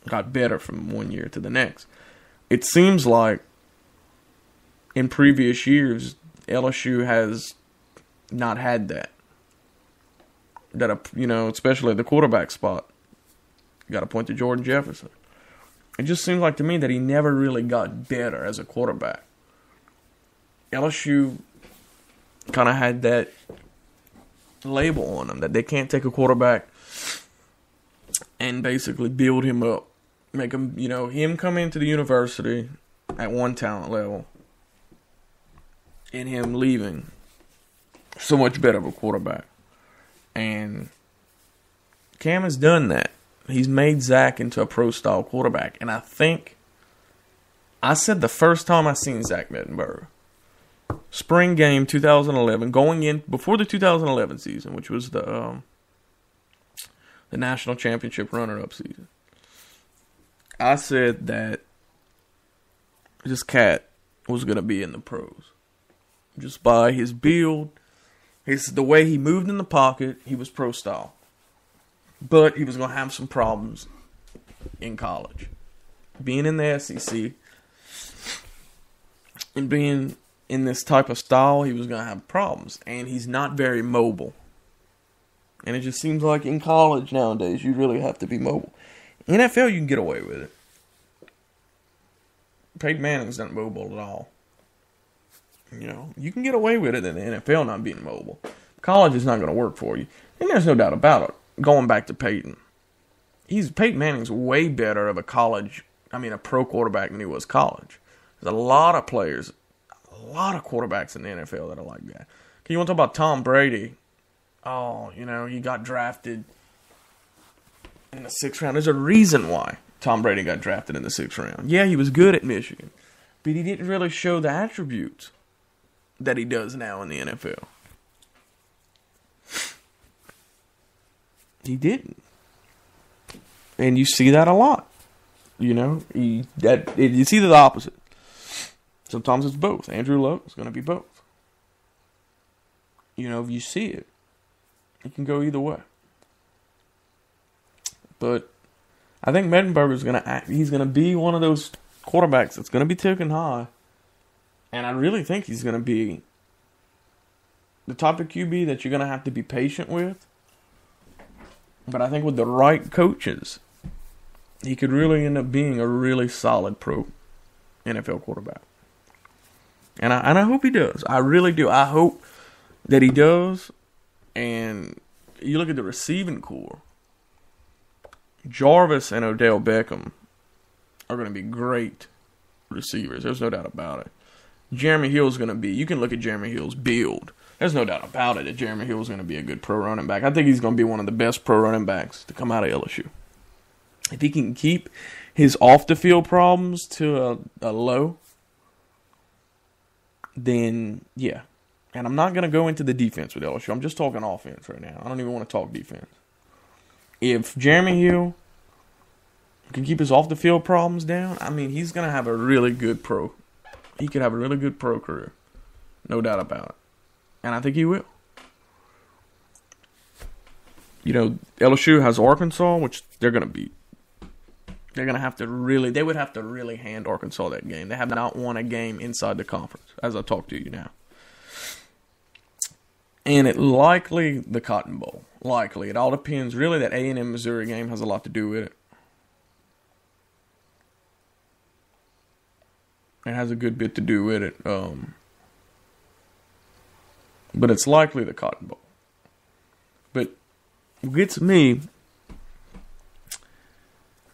Speaker 3: got better from one year to the next. It seems like in previous years, LSU has not had that. Especially at the quarterback spot. You got to point to Jordan Jefferson. It just seems like to me that he never really got better as a quarterback. LSU kind of had that label on him that they can't take a quarterback and basically build him up. Make him, him come into the university at one talent level and him leaving so much better of a quarterback. And Cam has done that. He's made Zach into a pro-style quarterback. And I think, I said the first time I seen Zach Mettenberger, spring game 2011, going in before the 2011 season, which was the national championship runner-up season. I said that this cat was going to be in the pros. Just by his build, the way he moved in the pocket, he was pro-style. But he was going to have some problems in college. Being in the SEC and being in this type of style, he was going to have problems. And he's not very mobile. And it just seems like in college nowadays, you really have to be mobile. NFL, you can get away with it. Peyton Manning's not mobile at all. You can get away with it in the NFL not being mobile. College is not going to work for you. And there's no doubt about it. Going back to Peyton. Peyton Manning's way better of a pro quarterback than he was college. There's a lot of players, a lot of quarterbacks in the NFL that are like that. You want to talk about Tom Brady oh, he got drafted in the 6th round. There's a reason why Tom Brady got drafted in the 6th round. Yeah, he was good at Michigan, but he didn't really show the attributes that he does now in the NFL. He didn't. And you see that a lot. It's either the opposite. Sometimes it's both. Andrew Luck is going to be both. If you see it, it can go either way. But I think Mettenberger's going to act. He's going to be one of those quarterbacks that's going to be taken high. And I really think he's going to be the type of QB that you're going to have to be patient with. But I think with the right coaches, he could really end up being a really solid pro NFL quarterback. And I hope he does. I really do. I hope that he does. And you look at the receiving corps. Jarvis and Odell Beckham are going to be great receivers. There's no doubt about it. Jeremy Hill's going to be, you can look at Jeremy Hill's build. There's no doubt about it that Jeremy Hill's going to be a good pro running back. I think he's going to be one of the best pro running backs to come out of LSU. If he can keep his off-the-field problems to a low, then yeah. And I'm not going to go into the defense with LSU. I'm just talking offense right now. I don't even want to talk defense. If Jeremy Hill can keep his off-the-field problems down, he's going to have a really good pro. He could have a really good pro career. No doubt about it. And I think he will. LSU has Arkansas, which they're going to beat. They would have to really hand Arkansas that game. They have not won a game inside the conference, as I talk to you now. And likely the Cotton Bowl. Likely. It all depends. Really, that A&M Missouri game has a lot to do with it. It has a good bit to do with it. But it's likely the Cotton Bowl. But what gets me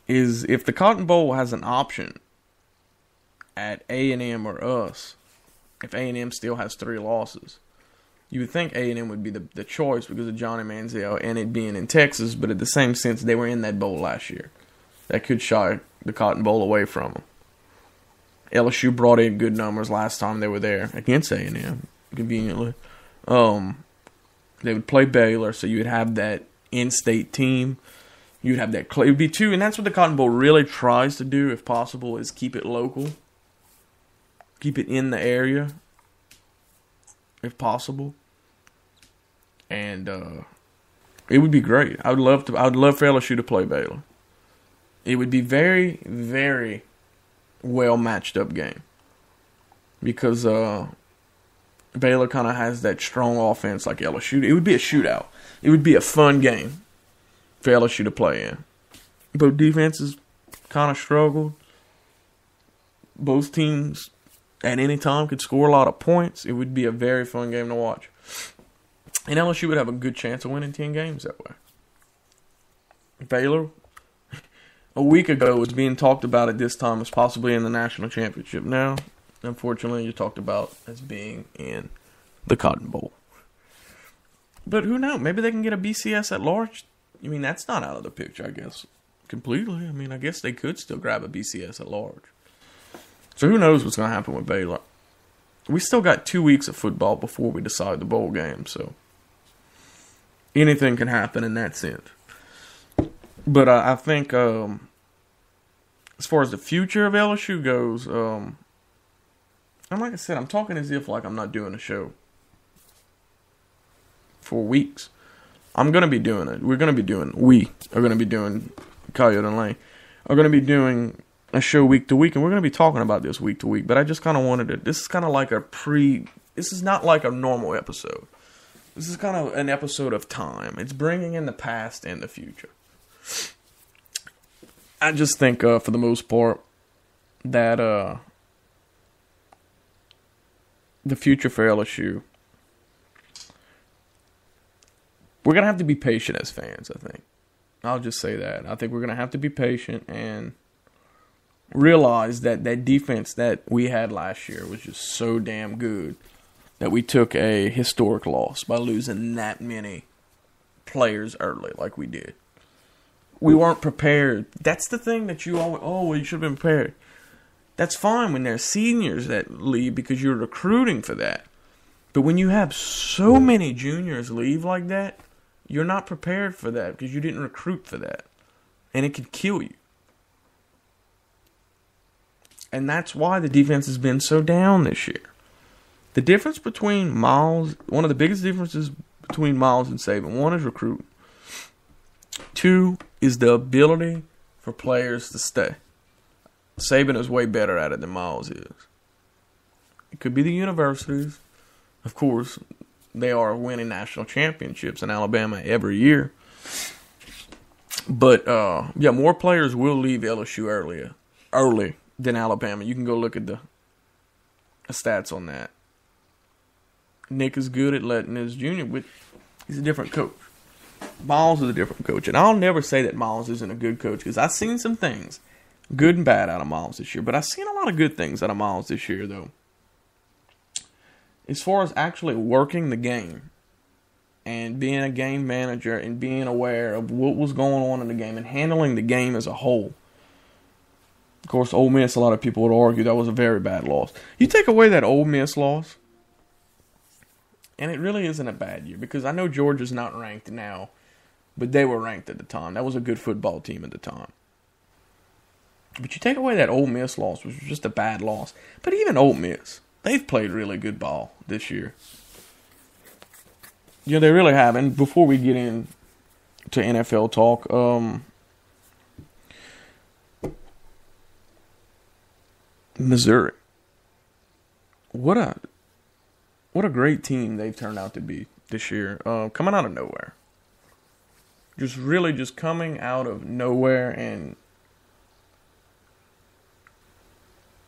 Speaker 3: is if the Cotton Bowl has an option at A&M or us, if A&M still has 3 losses, you would think A&M would be the choice because of Johnny Manziel and it being in Texas, but at the same sense, they were in that bowl last year. That could shy the Cotton Bowl away from them. LSU brought in good numbers last time they were there against A&M, conveniently. They would play Baylor, so you would have that in-state team. You'd have that. It would be 2, and that's what the Cotton Bowl really tries to do, if possible, is keep it local. Keep it in the area, if possible. And it would be great. I would love for LSU to play Baylor. It would be very, very well matched up game. Because Baylor kind of has that strong offense like LSU. It would be a shootout. It would be a fun game for LSU to play in. Both defenses kind of struggled. Both teams at any time could score a lot of points. It would be a very fun game to watch. And LSU would have a good chance of winning 10 games that way. Baylor, a week ago, was being talked about at this time as possibly in the national championship. Now, unfortunately, you're talked about as being in the Cotton Bowl. But who knows? Maybe they can get a BCS at large. That's not out of the picture, I guess, completely. I guess they could still grab a BCS at large. So who knows what's going to happen with Baylor. We still got 2 weeks of football before we decide the bowl game, so anything can happen in that sense. But I think as far as the future of LSU goes, and like I said, I'm talking as if I'm not doing a show for weeks. I'm going to be doing it. We are going to be doing, Coyote and Lane, are going to be doing a show week to week, and we're going to be talking about this week to week, but I just kind of wanted to, this is kind of like this is not like a normal episode. This is kind of an episode of time. It's bringing in the past and the future. I just think, for the most part, that the future for LSU, we're going to have to be patient as fans, I think. I'll just say that. I think we're going to have to be patient and realize that that defense that we had last year was just so damn good that we took a historic loss by losing that many players early like we did. We weren't prepared. That's the thing that you always, well, you should have been prepared. That's fine when there's seniors that leave because you're recruiting for that. But when you have so many juniors leave like that, you're not prepared for that because you didn't recruit for that. And it could kill you. And that's why the defense has been so down this year. The difference between Miles, one of the biggest differences between Miles and Saban, one is recruiting. Two is the ability for players to stay. Saban is way better at it than Miles is. It could be the universities. Of course, they are winning national championships in Alabama every year. But, more players will leave LSU early than Alabama. You can go look at the stats on that. Nick is good at letting his junior, but he's a different coach. Miles is a different coach. And I'll never say that Miles isn't a good coach because I've seen some things, good and bad, out of Miles this year. But I've seen a lot of good things out of Miles this year, though. As far as actually working the game and being a game manager and being aware of what was going on in the game and handling the game as a whole. Of course, Ole Miss, a lot of people would argue that was a very bad loss. You take away that Ole Miss loss, and it really isn't a bad year because I know Georgia's not ranked now, but they were ranked at the time. That was a good football team at the time. But you take away that Ole Miss loss, which was just a bad loss. But even Ole Miss, they've played really good ball this year. Yeah, they really have. And before we get into NFL talk, Missouri. What a great team they've turned out to be this year. Coming out of nowhere. Just coming out of nowhere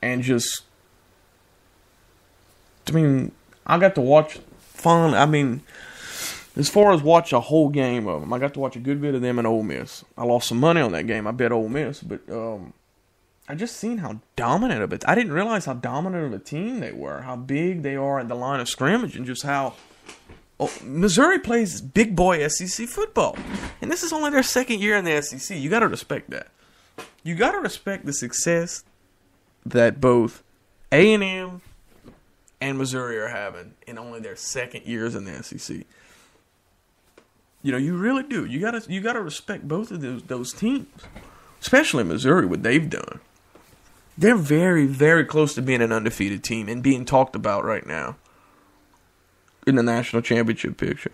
Speaker 3: and just, I mean, I got to watch fun. I mean, as far as watch a whole game of them, I got to watch a good bit of them and Ole Miss. I lost some money on that game. I bet Ole Miss, but I just seen how dominant of it. I didn't realize how dominant of a team they were, how big they are at the line of scrimmage, and just how Missouri plays big boy SEC football. And this is only their second year in the SEC. You got to respect that. You got to respect the success that both A&M and Missouri are having in only their second years in the SEC. You know, you really do. You gotta respect both of those teams, especially Missouri, what they've done. They're very, very close to being an undefeated team and being talked about right now in the national championship picture.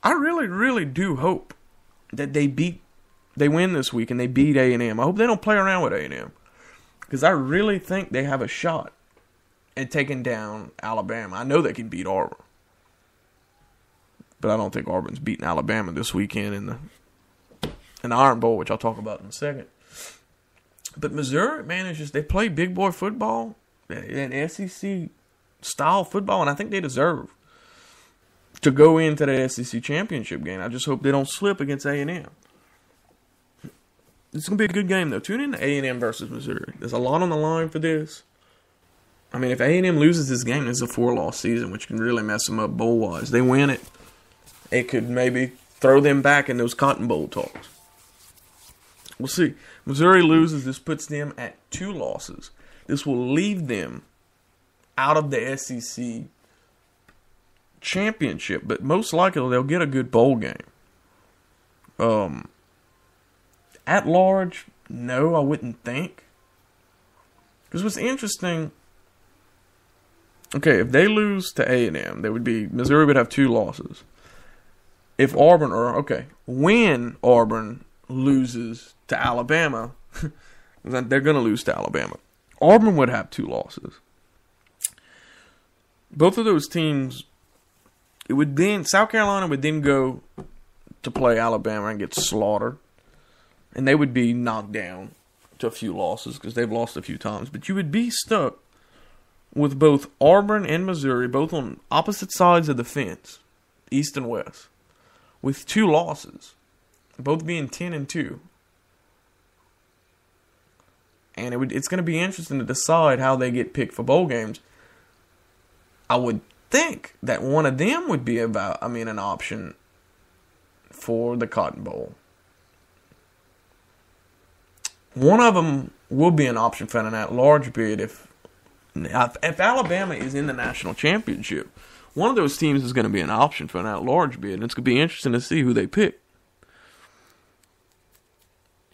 Speaker 3: I really, really do hope that they win this week and they beat A&M. I hope they don't play around with A&M because I really think they have a shot at taking down Alabama. I know they can beat Auburn, but I don't think Auburn's beating Alabama this weekend in the Iron Bowl, which I'll talk about in a second. But Missouri, man, they play big boy football, and SEC style football, and I think they deserve to go into the SEC championship game. I just hope they don't slip against A&M. It's going to be a good game, though. Tune in to A&M versus Missouri. There's a lot on the line for this. I mean, if A&M loses this game, it's a 4-loss season, which can really mess them up bowl-wise. They win it, it could maybe throw them back in those Cotton Bowl talks. We'll see. Missouri loses. This puts them at 2 losses. This will leave them out of the SEC championship, but most likely they'll get a good bowl game. At large, no, I wouldn't think. Because what's interesting, okay, if they lose to A&M, Missouri would have 2 losses. If when Auburn loses to Alabama, they're going to lose to Alabama. Auburn would have 2 losses. Both of those teams, South Carolina would then go to play Alabama and get slaughtered. And they would be knocked down to a few losses because they've lost a few times. But you would be stuck with both Auburn and Missouri, both on opposite sides of the fence, East and West, with 2 losses, both being 10-2. And it's going to be interesting to decide how they get picked for bowl games. I would think that one of them would be an option for the Cotton Bowl. One of them will be an option for an at-large bid if Alabama is in the national championship. One of those teams is going to be an option for an at-large bid, and it's going to be interesting to see who they pick.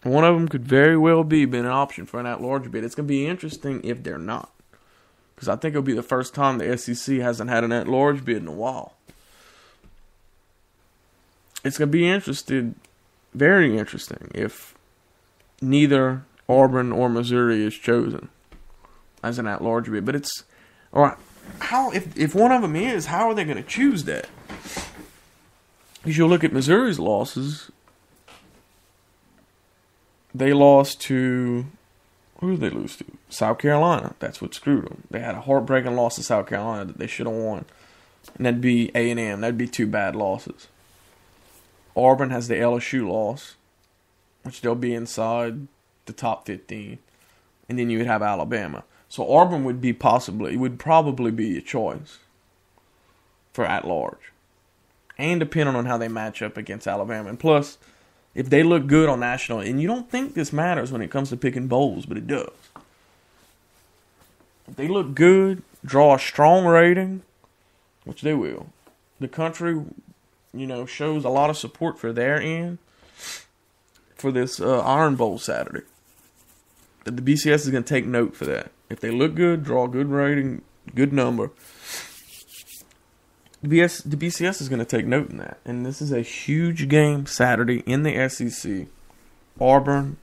Speaker 3: One of them could very well be an option for an at-large bid. It's going to be interesting if they're not, because I think it'll be the first time the SEC hasn't had an at-large bid in a while. It's going to be interesting, very interesting, if neither Auburn or Missouri is chosen as an at-large bid. But it's, all right, how if one of them is, how are they going to choose that? Because you'll look at Missouri's losses. They lost to, who did they lose to? South Carolina. That's what screwed them. They had a heartbreaking loss to South Carolina that they should have won. And that'd be A&M. That'd be 2 bad losses. Auburn has the LSU loss, which they'll be inside the top 15. And then you would have Alabama. So Auburn would probably be a choice for at-large. And depending on how they match up against Alabama. And plus, if they look good on national, and you don't think this matters when it comes to picking bowls, but it does. If they look good, draw a strong rating, which they will, the country, shows a lot of support for their end for this Iron Bowl Saturday. The BCS is going to take note for that. If they look good, draw a good rating, good number, the BCS is going to take note in that. And this is a huge game Saturday in the SEC. Auburn,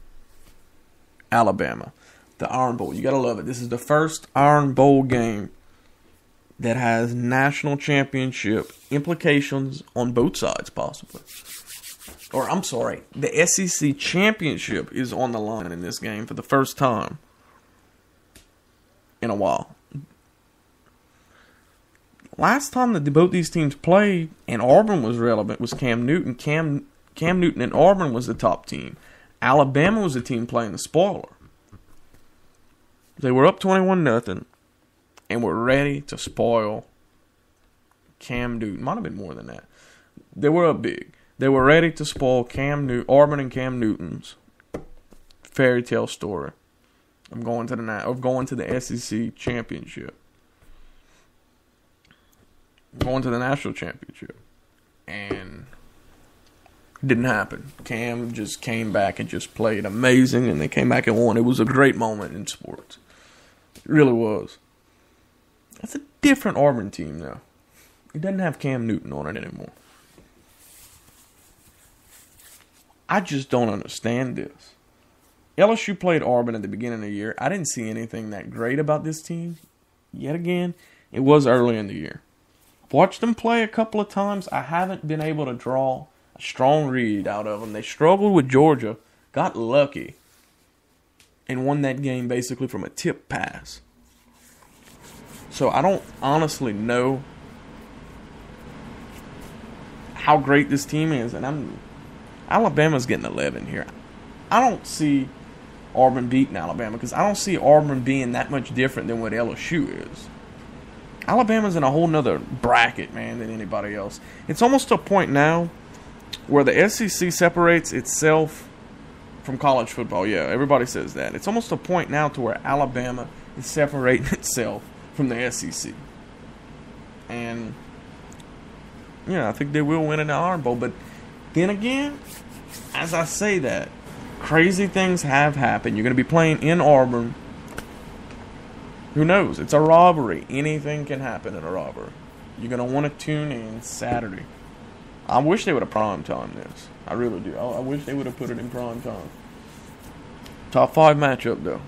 Speaker 3: Alabama. The Iron Bowl. You got to love it. This is the first Iron Bowl game that has national championship implications on both sides, possibly. Or, I'm sorry, the SEC championship is on the line in this game for the first time in a while. Last time that both these teams played and Auburn was relevant was Cam Newton. Cam Newton and Auburn was the top team. Alabama was the team playing the spoiler. They were up 21-0 and were ready to spoil Cam Newton. Might have been more than that. They were up big. They were ready to spoil Auburn and Cam Newton's fairy tale story of going to the SEC championship. Going to the national championship. And it didn't happen. Cam just came back and just played amazing, and they came back and won. It was a great moment in sports. It really was. That's a different Auburn team now. It doesn't have Cam Newton on it anymore. I just don't understand this. LSU played Auburn at the beginning of the year. I didn't see anything that great about this team. Yet again, it was early in the year. Watched them play a couple of times. I haven't been able to draw a strong read out of them. They struggled with Georgia, got lucky, and won that game basically from a tip pass. So I don't honestly know how great this team is, and Alabama's getting 11 here. I don't see Auburn beating Alabama because I don't see Auburn being that much different than what LSU is. Alabama's in a whole nother bracket, man, than anybody else. It's almost to a point now where the SEC separates itself from college football. Yeah, everybody says that. It's almost to a point now to where Alabama is separating itself from the SEC. And, yeah, I think they will win in the Iron Bowl. But then again, as I say that, crazy things have happened. You're going to be playing in Auburn. Who knows? It's a robbery. Anything can happen in a robbery. You're going to want to tune in Saturday. I wish they would have prime time this. I really do. I wish they would have put it in prime time. Top 5 matchup, though.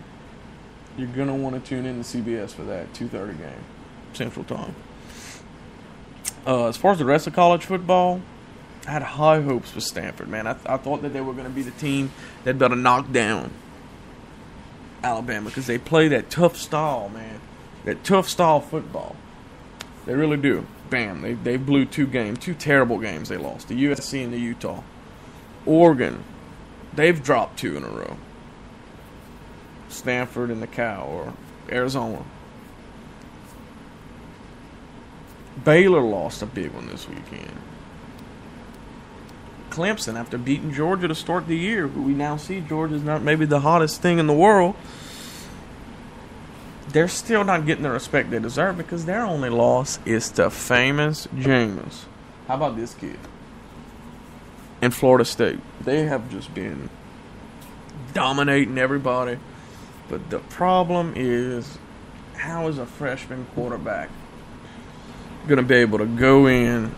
Speaker 3: You're going to want to tune in to CBS for that 2:30 game. Central Time. As far as the rest of college football, I had high hopes for Stanford, man. I thought that they were going to be the team that better knock down Alabama because they play that tough style, man. That tough style football. They really do. Bam. They blew 2 terrible games they lost. The USC and the Utah. Oregon, they've dropped 2 in a row. Stanford and the Cal, or Arizona. Baylor lost a big one this weekend. Clemson after beating Georgia to start the year. We now see Georgia's not maybe the hottest thing in the world. They're still not getting the respect they deserve because their only loss is to famous Jameis. How about this kid? In Florida State. They have just been dominating everybody. But the problem is, how is a freshman quarterback going to be able to go in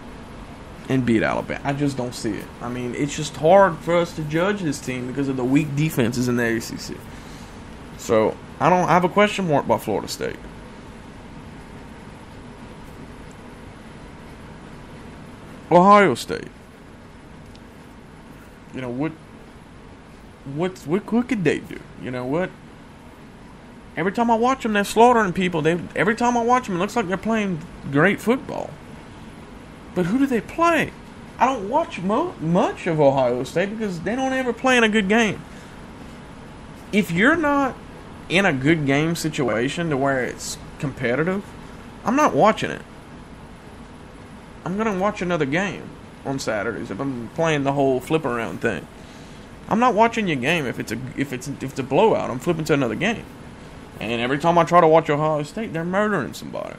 Speaker 3: and beat Alabama? I just don't see it. I mean, it's just hard for us to judge this team because of the weak defenses in the ACC. So, I have a question mark by Florida State. Ohio State. You know, what could they do? You know what? Every time I watch them, they're slaughtering people. Every time I watch them, it looks like they're playing great football. But who do they play? I don't watch much of Ohio State because they don't ever play in a good game. If you're not in a good game situation to where it's competitive, I'm not watching it. I'm going to watch another game on Saturdays if I'm playing the whole flip around thing. I'm not watching your game if it's a blowout. I'm flipping to another game. And every time I try to watch Ohio State, they're murdering somebody.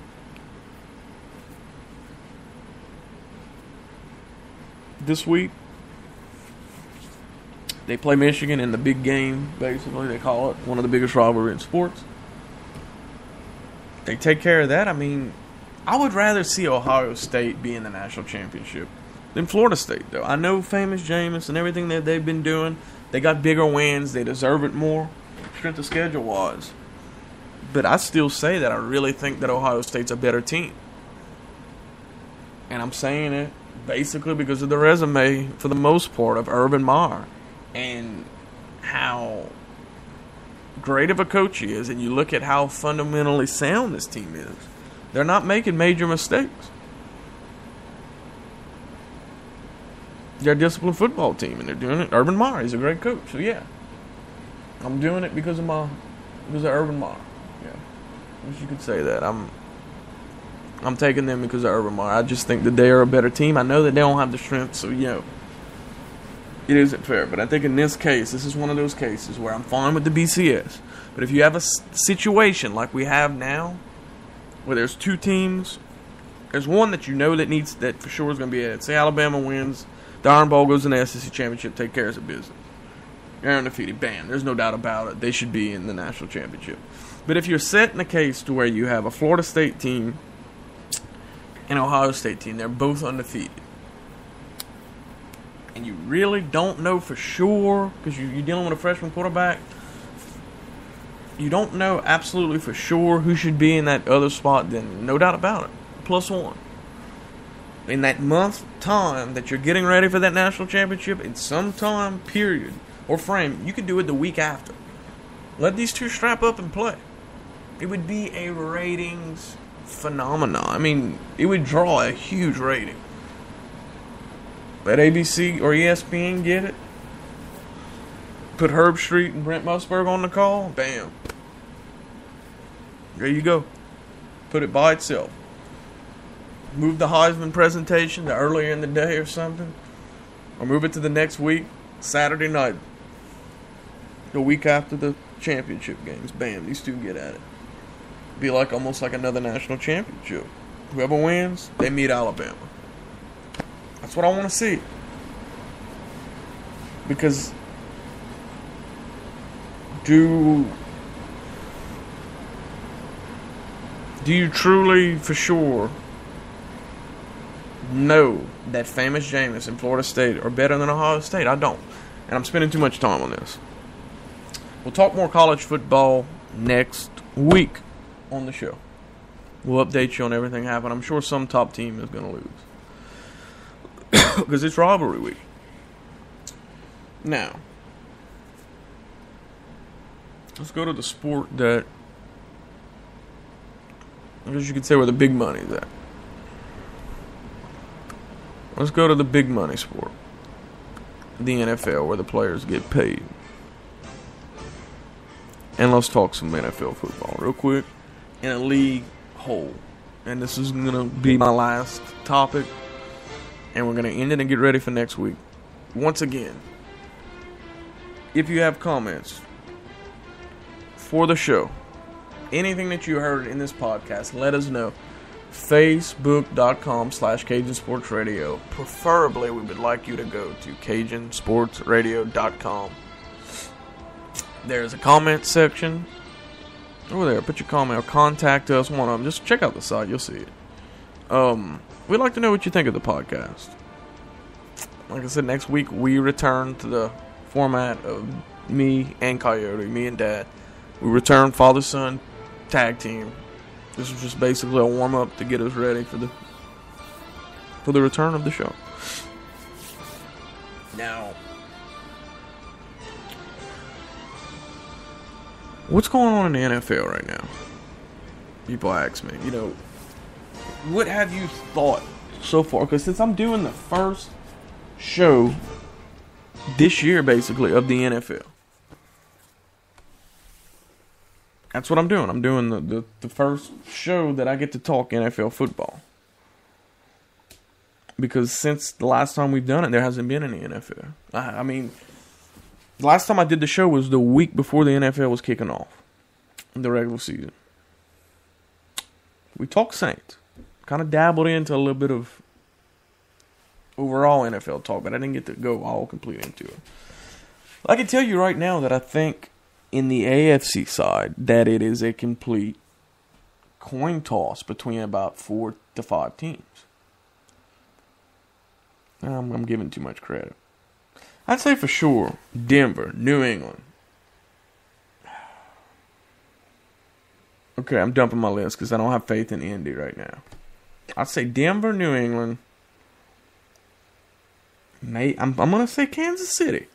Speaker 3: This week, they play Michigan in the big game, basically. They call it one of the biggest rivalries in sports. They take care of that. I mean, I would rather see Ohio State be in the national championship than Florida State, though. I know famous Jameis and everything that they've been doing. They got bigger wins. They deserve it more, strength of schedule-wise. But I still say that I really think that Ohio State's a better team. And I'm saying it basically because of the resume, for the most part, of Urban Meyer. And how great of a coach he is. And you look at how fundamentally sound this team is. They're not making major mistakes. They're a disciplined football team, and they're doing it. Urban Meyer, he's a great coach. So, yeah. I'm doing it because of Urban Meyer. Yeah. I guess you could say that. I'm taking them because of Urban Meyer. I just think that they are a better team. I know that they don't have the strength, so, it isn't fair. But I think in this case, this is one of those cases where I'm fine with the BCS. But if you have a situation like we have now, where there's two teams, there's one that you know that for sure is going to be it. Say Alabama wins, the Iron Bowl goes in the SEC Championship, take care of business. They're undefeated. Bam. There's no doubt about it. They should be in the national championship. But if you're set in a case to where you have a Florida State team and Ohio State team, they're both undefeated. And you really don't know for sure, because you're dealing with a freshman quarterback, you don't know absolutely for sure who should be in that other spot, then no doubt about it. +1. In that month time that you're getting ready for that national championship, in some time period or frame, you could do it the week after. Let these two strap up and play. It would be a ratings phenomenon. I mean, it would draw a huge rating. Let ABC or ESPN get it. Put Herb Street and Brent Musburg on the call. Bam. There you go. Put it by itself. Move the Heisman presentation to earlier in the day or something. Or move it to the next week, Saturday night. The week after the championship games. Bam, these two get at it. Be like almost like another national championship. Whoever wins, they meet Alabama. That's what I want to see. Because do you truly, for sure, know that famous Jameis and Florida State are better than Ohio State? I don't. And I'm spending too much time on this. We'll talk more college football next week on the show. We'll update you on everything happening. I'm sure some top team is going to lose. Because it's rivalry week. Now, let's go to the sport that, I guess you could say, where the big money is at. Let's go to the big money sport. The NFL, where the players get paid. And let's talk some NFL football real quick. In a league whole. And this is going to be my last topic. And we're going to end it and get ready for next week. once again, if you have comments for the show, anything that you heard in this podcast, let us know. Facebook.com/Cajun Sports Radio. Preferably, we would like you to go to CajunSportsRadio.com. There's a comment section over there. Put your comment or contact us. One of them. Just check out the site. You'll see it. We'd like to know what you think of the podcast. Like I said, next week we return to the format of me and Coyote, me and Dad. We return father-son tag team. This was just basically a warm-up to get us ready for the return of the show. Now, what's going on in the NFL right now? People ask me, what have you thought so far? Because since I'm doing the first show this year, basically, of the NFL. That's what I'm doing. I'm doing the first show that I get to talk NFL football. Because since the last time we've done it, there hasn't been any NFL. I mean, the last time I did the show was the week before the NFL was kicking off. The regular season. We talked Saints. Kind of dabbled into a little bit of overall NFL talk, but I didn't get to go all complete into it. I can tell you right now that I think in the AFC side that it is a complete coin toss between about 4 to 5 teams. I'm giving too much credit. I'd say for sure Denver, New England. Okay, I'm dumping my list because I don't have faith in Indy right now. I'd say Denver, New England. I'm going to say Kansas City.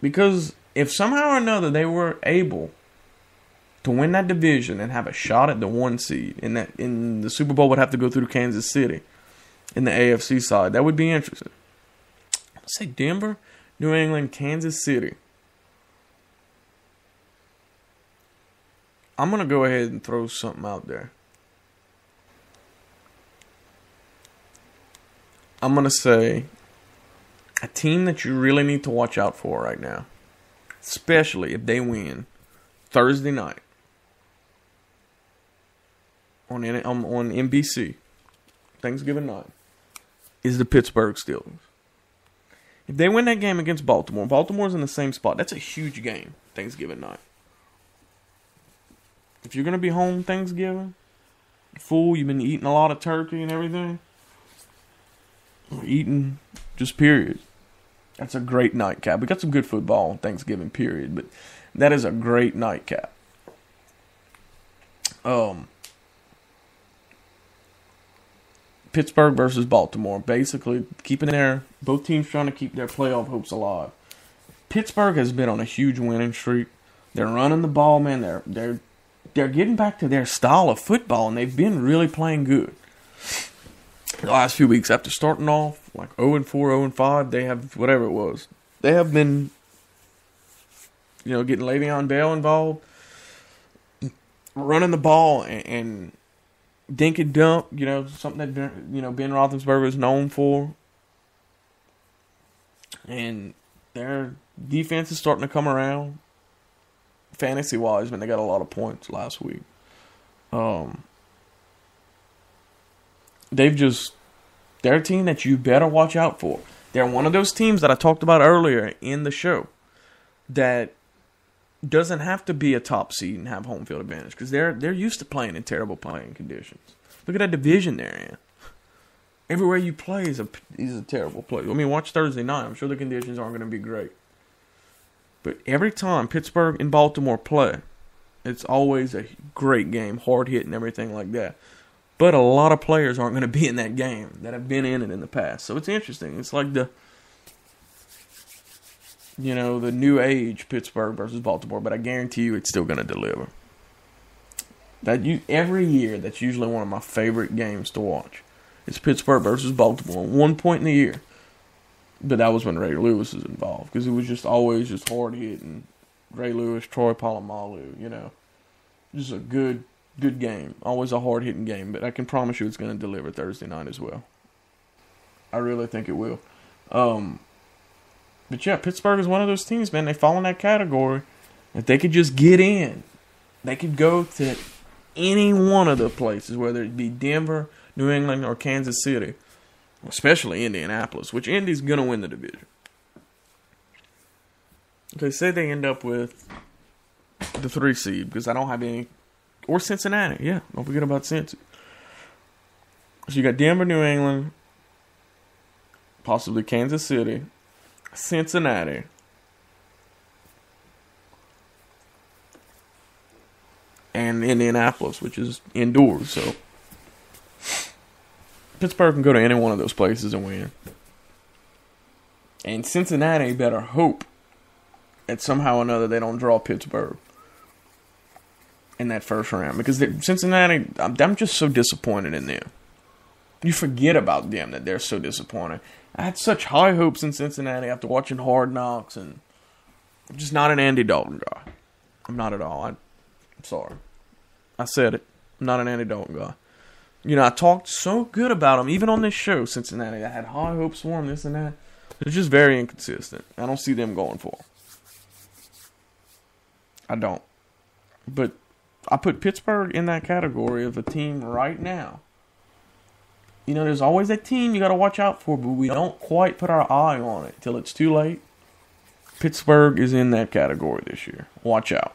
Speaker 3: Because if somehow or another they were able to win that division and have a shot at the 1 seed, in the Super Bowl would have to go through Kansas City in the AFC side, that would be interesting. I'd say Denver, New England, Kansas City. I'm going to go ahead and throw something out there. I'm going to say a team that you really need to watch out for right now, especially if they win Thursday night on NBC, Thanksgiving night, is the Pittsburgh Steelers. If they win that game against Baltimore, Baltimore's in the same spot. That's a huge game, Thanksgiving night. If you're going to be home Thanksgiving, fool, you've been eating a lot of turkey and everything, or eating just period. That's a great nightcap. We got some good football on Thanksgiving, period, but that is a great nightcap. Pittsburgh versus Baltimore, basically both teams trying to keep their playoff hopes alive. Pittsburgh has been on a huge winning streak. They're running the ball, man. They're getting back to their style of football, and they've been really playing good. The last few weeks, after starting off like 0-4, 0-5, they have whatever it was. They have been, getting Le'Veon Bell involved, running the ball and dink and dunk. Something that Ben Roethlisberger is known for, and their defense is starting to come around. Fantasy wise, man, they got a lot of points last week. They're a team that you better watch out for. They're one of those teams that I talked about earlier in the show that doesn't have to be a top seed and have home field advantage because they're used to playing in terrible playing conditions. Look at that division they're in. Everywhere you play is a terrible place. I mean, watch Thursday night. I'm sure the conditions aren't going to be great. But every time Pittsburgh and Baltimore play, it's always a great game, hard hit and everything like that. But a lot of players aren't going to be in that game that have been in it in the past. So it's interesting. It's like the new age Pittsburgh versus Baltimore. But I guarantee you it's still going to deliver. Every year, that's usually one of my favorite games to watch. It's Pittsburgh versus Baltimore. 1 point in the year. But that was when Ray Lewis was involved. Because it was just always just hard hitting. Ray Lewis, Troy Polamalu, Just a good game. Always a hard hitting game. But I can promise you it's going to deliver Thursday night as well. I really think it will. But yeah, Pittsburgh is one of those teams, man. They fall in that category. If they could just get in, they could go to any one of the places, whether it be Denver, New England, or Kansas City, especially Indianapolis, which Indy's going to win the division. Okay, say they end up with the 3 seed, because I don't have any, or Cincinnati. Yeah, don't forget about Cincy. So you got Denver, New England, possibly Kansas City, Cincinnati, and Indianapolis, which is indoors. So Pittsburgh can go to any one of those places and win. And Cincinnati better hope that somehow or another they don't draw Pittsburgh in that first round. Because Cincinnati, I'm just so disappointed in them. You forget about them, that they're so disappointing. I had such high hopes in Cincinnati after watching Hard Knocks, and I'm just not an Andy Dalton guy. I'm not at all. I'm sorry. I said it. I'm not an Andy Dalton guy. You know, I talked so good about him, even on this show, Cincinnati. I had high hopes for him, this and that. They're just very inconsistent. I don't see them going for him. I don't. But I put Pittsburgh in that category of a team right now. You know, there's always that team you got to watch out for, but we don't quite put our eye on it till it's too late. Pittsburgh is in that category this year. Watch out.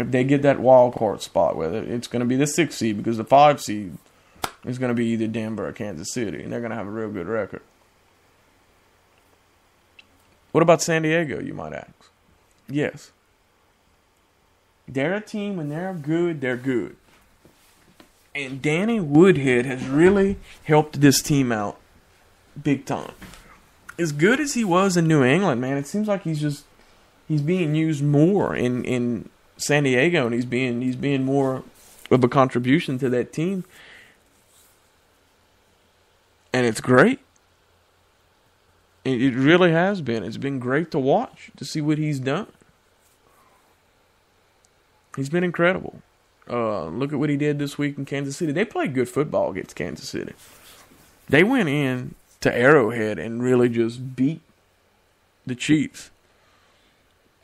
Speaker 3: If they get that wild card spot, whether it's going to be the 6 seed, because the 5 seed is going to be either Denver or Kansas City, and they're going to have a real good record. What about San Diego, you might ask? Yes. They're a team, when they're good, they're good. And Danny Woodhead has really helped this team out big time. As good as he was in New England, man, it seems like he's being used more in San Diego, and he's being more of a contribution to that team. And it's great. It really has been. It's been great to watch, to see what he's done. He's been incredible. Look at what he did this week in Kansas City. They played good football against Kansas City. They went in to Arrowhead and really just beat the Chiefs.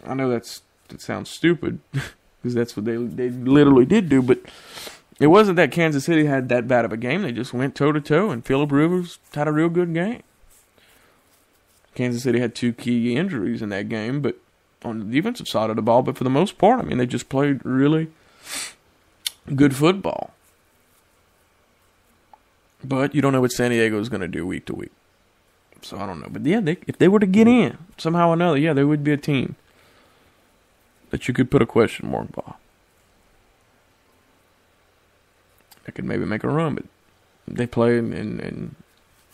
Speaker 3: I know that sounds stupid, because that's what they literally did do, but it wasn't that Kansas City had that bad of a game. They just went toe-to-toe, and Phillip Rivers had a real good game. Kansas City had 2 key injuries in that game, but on the defensive side of the ball, but for the most part, I mean, they just played really good football. But you don't know what San Diego is going to do week to week. So I don't know. But yeah, if they were to get in somehow or another, yeah, they would be a team that you could put a question mark by. They could maybe make a run, but they play in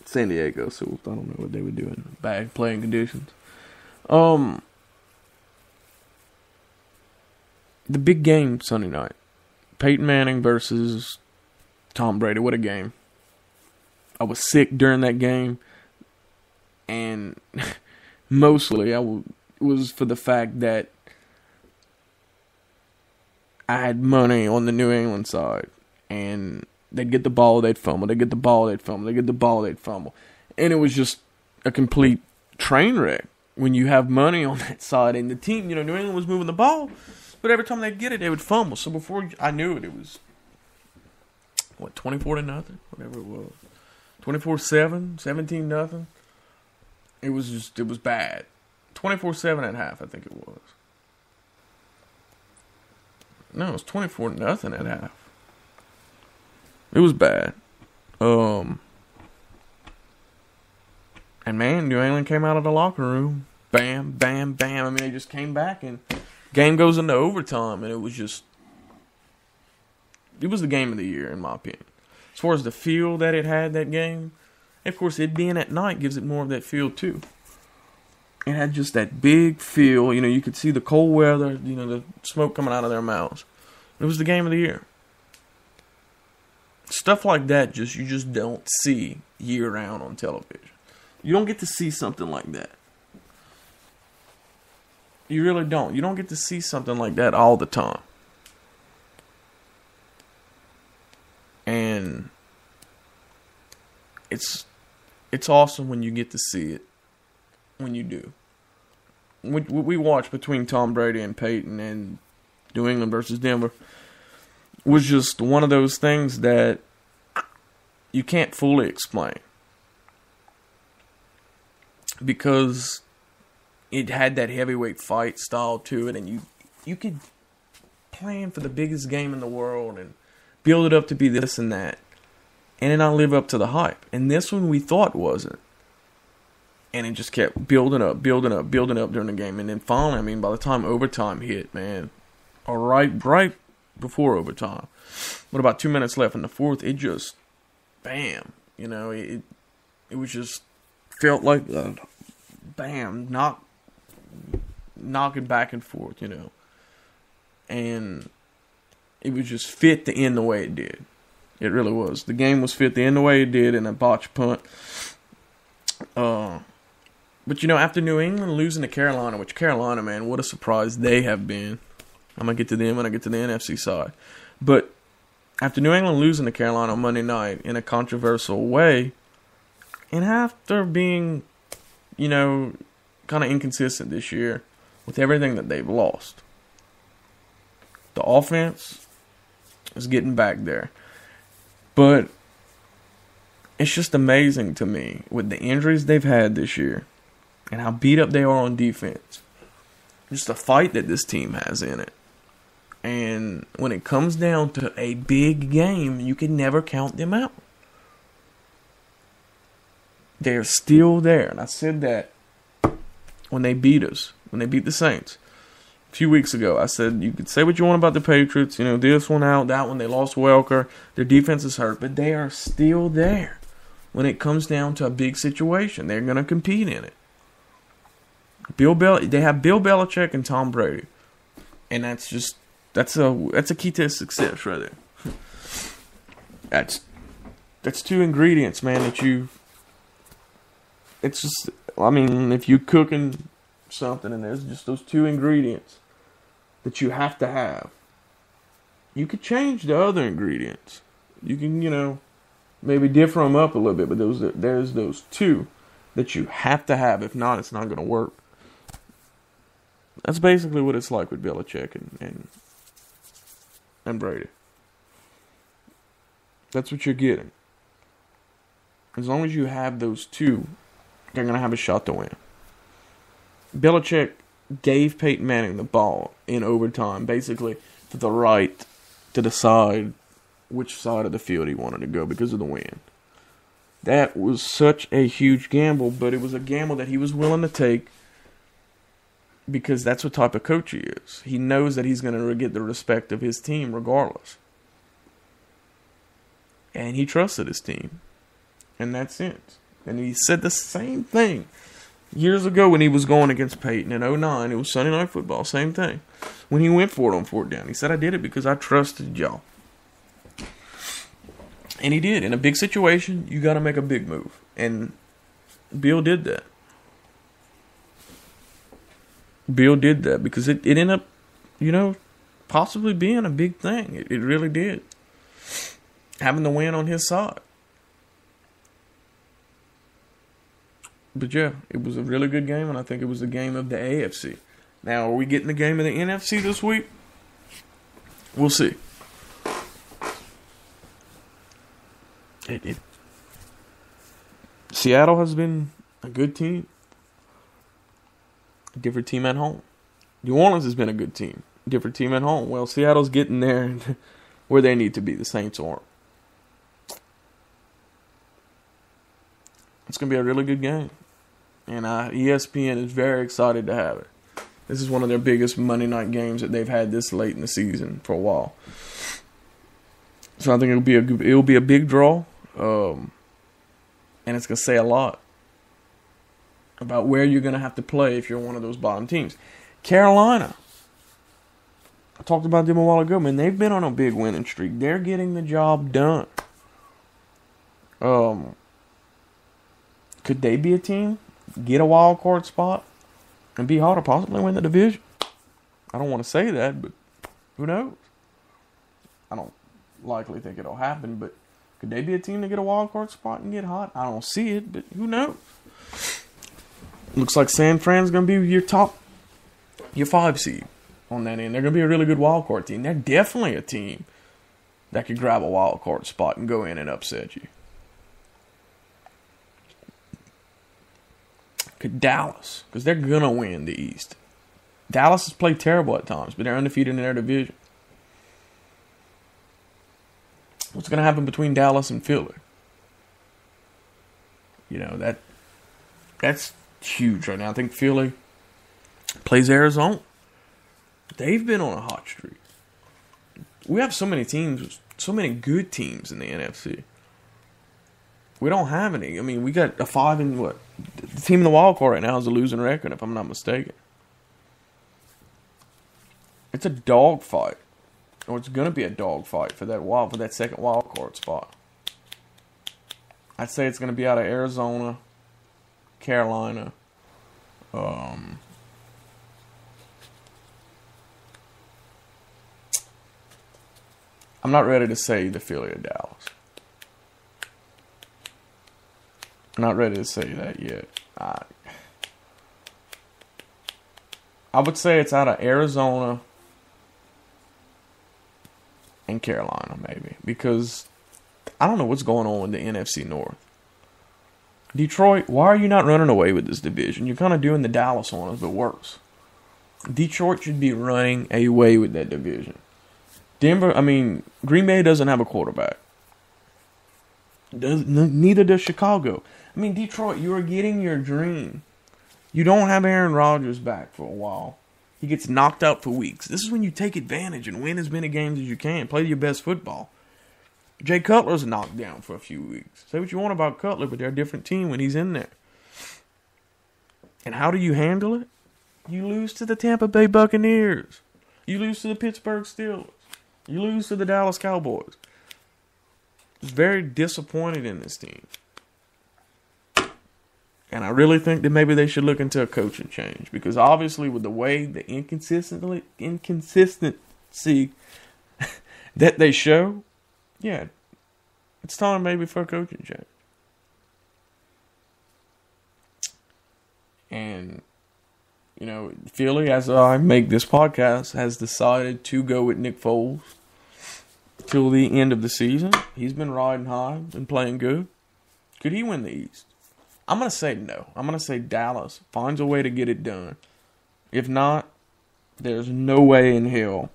Speaker 3: San Diego, so I don't know what they would do in bad playing conditions. The big game Sunday night. Peyton Manning versus Tom Brady. What a game. I was sick during that game. And mostly was for the fact that I had money on the New England side. And they'd get the ball, they'd fumble. They'd get the ball, they'd fumble. They'd get the ball, they'd fumble. And it was just a complete train wreck when you have money on that side. And the team, New England was moving the ball. But every time they'd get it, they would fumble. So before I knew it, it was, 24-0? Whatever it was. 24-7, 17-0. It was bad. 24-7 at half, I think it was. No, it was 24-0 at half. It was bad. And man, New England came out of the locker room. Bam, bam, bam. I mean, they just came back, and game goes into overtime, and it was the game of the year, in my opinion. As far as the feel that it had, that game, of course, it being at night gives it more of that feel, too. It had just that big feel. You could see the cold weather, the smoke coming out of their mouths. It was the game of the year. Stuff like that, you just don't see year-round on television. You don't get to see something like that. You really don't. You don't get to see something like that all the time. And it's awesome when you get to see it. When you do. What we watched between Tom Brady and Peyton and New England versus Denver was just one of those things that you can't fully explain. Because it had that heavyweight fight style to it, and you could plan for the biggest game in the world and build it up to be this and that, and it not live up to the hype. And this one we thought wasn't. And it just kept building up during the game. And then finally, I mean, by the time overtime hit, man, or right before overtime, with about 2 minutes left in the fourth, it just, bam, you know, it was just, felt like, bam, knocking back and forth, you know. And it was just fit to end the way it did. It really was. The game was fit to end the way it did in a botched punt. But, you know, after New England losing to Carolina, which Carolina, man, what a surprise they have been. I'm going to get to them when I get to the NFC side. But after New England losing to Carolina on Monday night in a controversial way, and after being, you know, kind of inconsistent this year with everything that they've lost, the offense is getting back there. But it's just amazing to me with the injuries they've had this year and how beat up they are on defense. Just the fight that this team has in it. And when it comes down to a big game, you can never count them out. They're still there. And I said that when they beat us, when they beat the Saints. A few weeks ago, I said you could say what you want about the Patriots. You know, this one out, that one, they lost Welker. Their defense is hurt, but they are still there. When it comes down to a big situation, they're going to compete in it. They have Bill Belichick and Tom Brady, and that's a key to success right there. That's two ingredients, man. It's just, I mean, if you're cooking something and there's just those two ingredients that you have to have, you could change the other ingredients. You can, you know, maybe differ them up a little bit, but there's those two that you have to have. If not, it's not going to work. That's basically what it's like with Belichick and Brady. That's what you're getting. As long as you have those two, they're going to have a shot to win. Belichick gave Peyton Manning the ball in overtime, basically to the right to decide which side of the field he wanted to go because of the wind. That was such a huge gamble, but it was a gamble that he was willing to take because that's what type of coach he is. He knows that he's going to get the respect of his team regardless. And he trusted his team in that sense. And he said the same thing years ago when he was going against Peyton in 2009. It was Sunday Night Football, same thing. When he went for it on fourth down, he said, I did it because I trusted y'all. And he did. In a big situation, you got to make a big move. And Bill did that. Bill did that because it ended up, you know, possibly being a big thing. It really did. Having the win on his side. But yeah, it was a really good game, and I think it was the game of the AFC. Now, are we getting the game of the NFC this week? We'll see. Seattle has been a good team. A different team at home. New Orleans has been a good team. Different team at home. Well, Seattle's getting there where they need to be. The Saints aren't. It's going to be a really good game. And ESPN is very excited to have it. This is one of their biggest Monday night games that they've had this late in the season for a while. So I think it'll be a big draw. And it's going to say a lot about where you're going to have to play if you're one of those bottom teams. Carolina. I talked about them a while ago, man. They've been on a big winning streak. They're getting the job done. Could they be a team? Get a wild card spot? And be hard to possibly win the division? I don't want to say that, but who knows? I don't likely think it'll happen, but Could they be a team to get a wild card spot and get hot? I don't see it, but who knows? Looks like San Fran's going to be your 5 seed on that end. They're going to be a really good wild card team. They're definitely a team that could grab a wild card spot and go in and upset you. Could Dallas, because they're going to win the East. Dallas has played terrible at times, but they're undefeated in their division. What's going to happen between Dallas and Philly? You know, that's huge right now. I think Philly plays Arizona. They've been on a hot streak. We have so many teams, so many good teams in the NFC. We don't have any. I mean, we got a 5 and what? The team in the wild card right now is a losing record, if I'm not mistaken. It's a dogfight. Or it's going to be a dogfight for that second wild card spot. I'd say it's going to be out of Arizona, Carolina, I'm not ready to say the Philly or Dallas. I'm not ready to say that yet. I would say it's out of Arizona and Carolina, maybe. Because I don't know what's going on with the NFC North. Detroit, why are you not running away with this division? You're kind of doing the Dallas on us, but worse. Detroit should be running away with that division. Green Bay doesn't have a quarterback. Neither does Chicago. Detroit, you are getting your dream. You don't have Aaron Rodgers back for a while. He gets knocked out for weeks. This is when you take advantage and win as many games as you can. Play your best football. Jay Cutler's knocked down for a few weeks. Say what you want about Cutler, but they're a different team when he's in there. And how do you handle it? You lose to the Tampa Bay Buccaneers. You lose to the Pittsburgh Steelers. You lose to the Dallas Cowboys. Just very disappointed in this team. And I really think that maybe they should look into a coaching change. Because obviously with the way, the inconsistency that they show, yeah, it's time maybe for a coaching change. And, you know, Philly, as I make this podcast, has decided to go with Nick Foles till the end of the season. He's been riding high and playing good. Could he win the East? I'm going to say no. I'm going to say Dallas finds a way to get it done. If not, there's no way in hell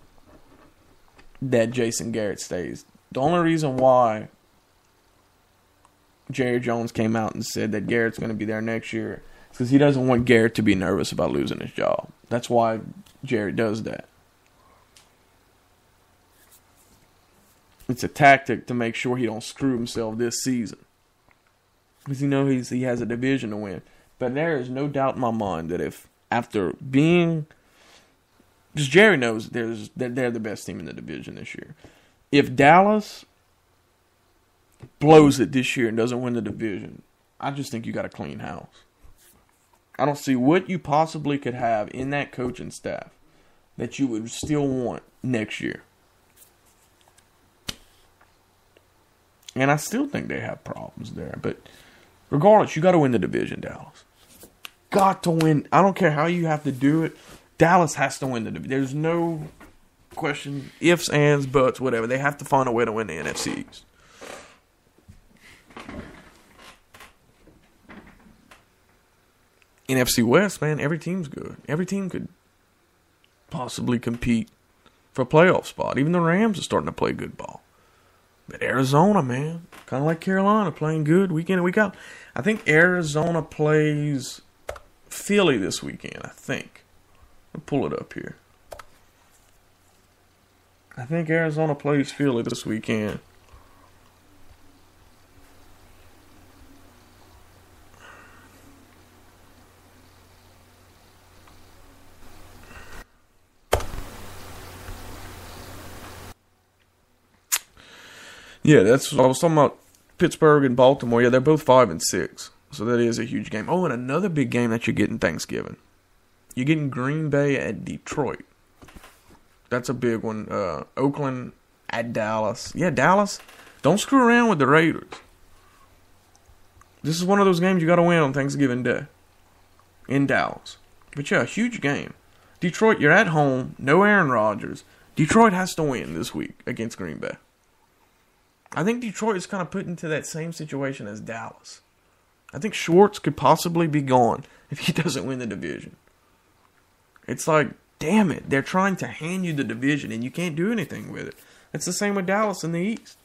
Speaker 3: that Jason Garrett stays. The only reason why Jerry Jones came out and said that Garrett's going to be there next year is because he doesn't want Garrett to be nervous about losing his job. That's why Jerry does that. It's a tactic to make sure he don't screw himself this season. Because he has a division to win. But there is no doubt in my mind that if after being... Because Jerry knows that they're the best team in the division this year. If Dallas blows it this year and doesn't win the division, I just think you got a clean house. I don't see what you possibly could have in that coaching staff that you would still want next year. And I still think they have problems there. But regardless, you got to win the division, Dallas. Got to win. I don't care how you have to do it. Dallas has to win the division. There's no question, ifs, ands, buts, whatever. They have to find a way to win the NFC East. NFC West, man, every team's good. Every team could possibly compete for a playoff spot. Even the Rams are starting to play good ball. But Arizona, man, kind of like Carolina, playing good week in and week out. I think Arizona plays Philly this weekend, I think. I'll pull it up here. I think Arizona plays Philly this weekend. Yeah, that's what I was talking about. Pittsburgh and Baltimore. Yeah, they're both 5 and 6. So that is a huge game. Oh, and another big game that you're getting Thanksgiving. You're getting Green Bay at Detroit. That's a big one. Oakland at Dallas. Yeah, Dallas. Don't screw around with the Raiders. This is one of those games you got to win on Thanksgiving Day in Dallas. But yeah, a huge game. Detroit, you're at home. No Aaron Rodgers. Detroit has to win this week against Green Bay. I think Detroit is kind of put into that same situation as Dallas. I think Schwartz could possibly be gone if he doesn't win the division. It's like, damn it, they're trying to hand you the division and you can't do anything with it. It's the same with Dallas in the East.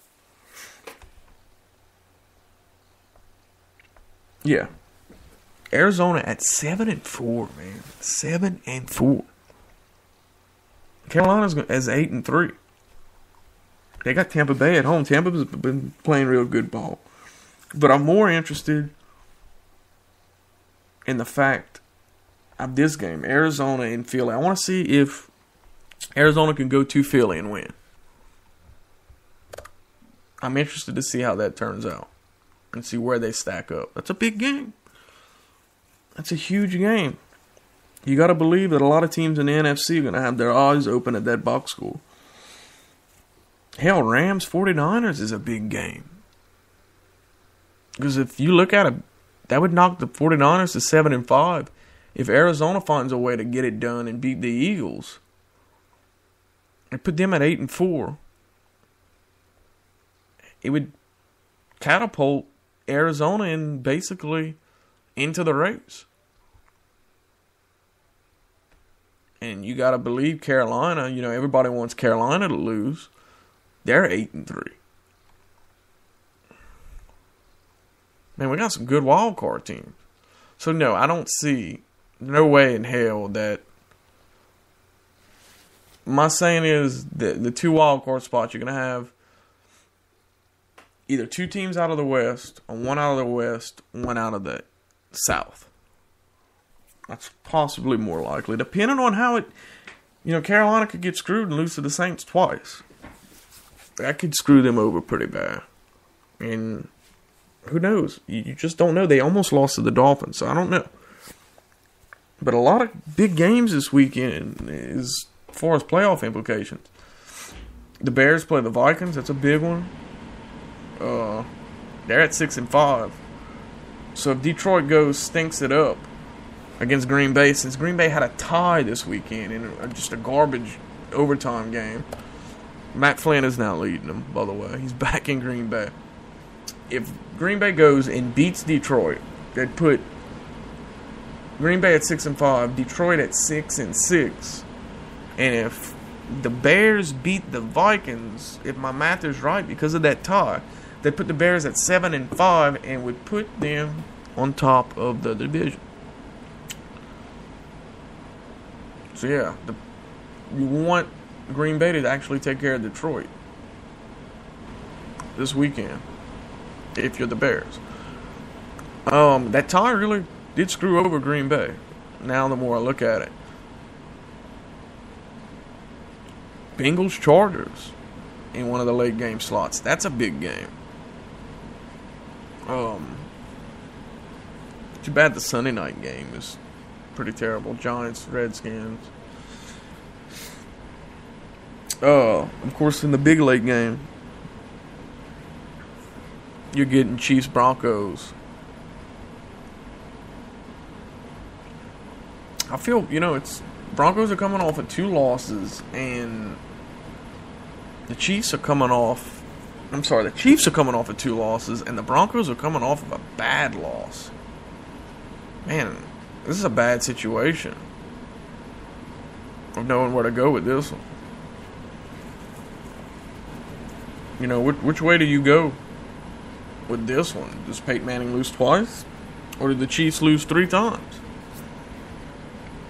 Speaker 3: Yeah. Arizona at 7-4, man. 7-4. Carolina's as 8-3. They got Tampa Bay at home. Tampa's been playing real good ball. But I'm more interested in the fact of this game, Arizona and Philly. I want to see if Arizona can go to Philly and win. I'm interested to see how that turns out and see where they stack up. That's a big game. That's a huge game. You got to believe that a lot of teams in the NFC are going to have their eyes open at that box score. Hell, Rams 49ers is a big game. Because if you look at it, that would knock the 49ers to 7-5. If Arizona finds a way to get it done and beat the Eagles, and put them at 8-4, it would catapult Arizona and basically into the race. And you got to believe Carolina, everybody wants Carolina to lose. They're 8-3. Man, we got some good wild card teams. So no, I don't see no way in hell that. My saying is that the 2 wild card spots, you're gonna have either 2 teams out of the West, or 1 out of the West, 1 out of the South. That's possibly more likely, depending on how it. Carolina could get screwed and lose to the Saints twice. That could screw them over pretty bad. And who knows? You just don't know. They almost lost to the Dolphins, so I don't know. But a lot of big games this weekend as far as playoff implications. The Bears play the Vikings. That's a big one. They're at 6-5. So if Detroit stinks it up against Green Bay, since Green Bay had a tie this weekend in just a garbage overtime game, Matt Flynn is now leading them, by the way. He's back in Green Bay. If Green Bay goes and beats Detroit, they'd put Green Bay at 6-5, Detroit at 6-6. And if the Bears beat the Vikings, if my math is right, because of that tie, they'd put the Bears at 7-5 and would put them on top of the division. So yeah, you want Green Bay to actually take care of Detroit this weekend if you're the Bears. That tie really did screw over Green Bay. Now the more I look at it. Bengals Chargers in one of the late game slots. That's a big game. Too bad the Sunday night game is pretty terrible. Giants, Redskins. Of course, in the big late game, you're getting Chiefs Broncos. I feel, it's Broncos are coming off of 2 losses, and the Chiefs are coming off. The Chiefs are coming off of 2 losses, and the Broncos are coming off of a bad loss. Man, this is a bad situation of knowing where to go with this one. Which way do you go with this one? Does Peyton Manning lose twice? Or did the Chiefs lose 3 times?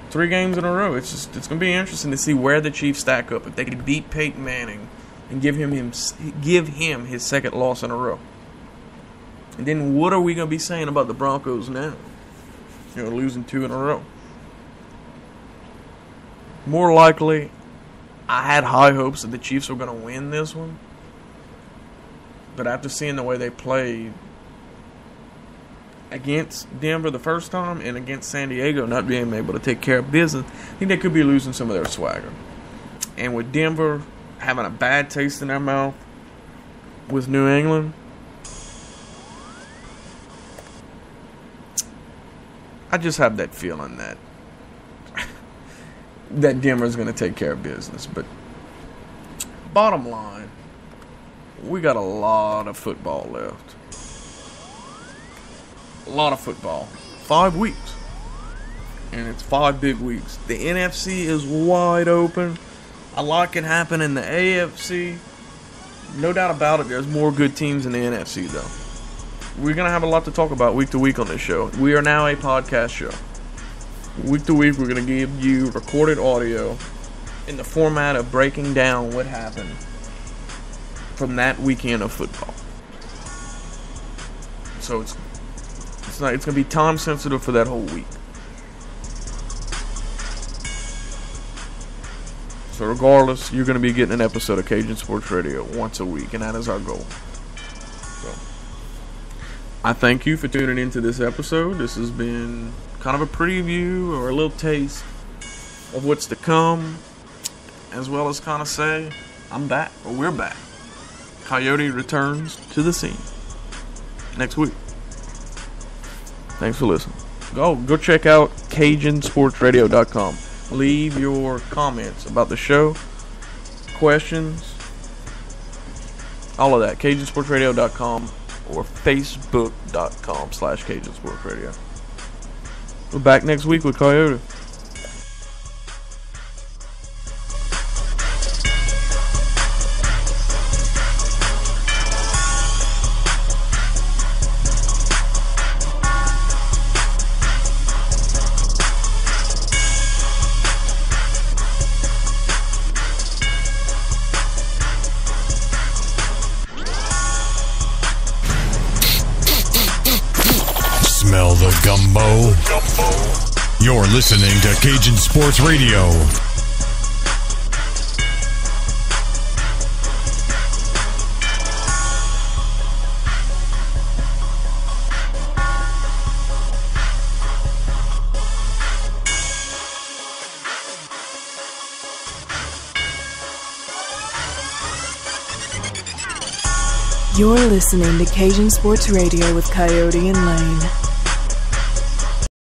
Speaker 3: 3 games in a row. It's going to be interesting to see where the Chiefs stack up. If they could beat Peyton Manning and give him his second loss in a row. And then what are we going to be saying about the Broncos now? Losing 2 in a row. More likely, I had high hopes that the Chiefs were going to win this one. But after seeing the way they played against Denver the first time and against San Diego not being able to take care of business, I think they could be losing some of their swagger. And with Denver having a bad taste in their mouth, with New England, I just have that feeling that Denver's going to take care of business. But bottom line, we got a lot of football left. A lot of football. 5 weeks. And it's 5 big weeks. The NFC is wide open. A lot can happen in the AFC. No doubt about it, there's more good teams in the NFC, though. We're going to have a lot to talk about week to week on this show. We are now a podcast show. Week to week, we're going to give you recorded audio in the format of breaking down what happened from that weekend of football. So it's going to be time sensitive for that whole week. So regardless, you're going to be getting an episode of Cajun Sports Radio once a week, and that is our goal. So I thank you for tuning into this episode. This has been kind of a preview or a little taste of what's to come, as well as kind of say, I'm back, or we're back. Coyote returns to the scene next week. Thanks for listening. Go check out CajunSportsRadio.com. Leave your comments about the show, questions, all of that. CajunSportsRadio.com or Facebook.com/CajunSportsRadio. We're back next week with Coyote.
Speaker 1: Smell the gumbo? You're listening to Cajun Sports Radio.
Speaker 2: You're listening to Cajun Sports Radio with Coyote and Lane.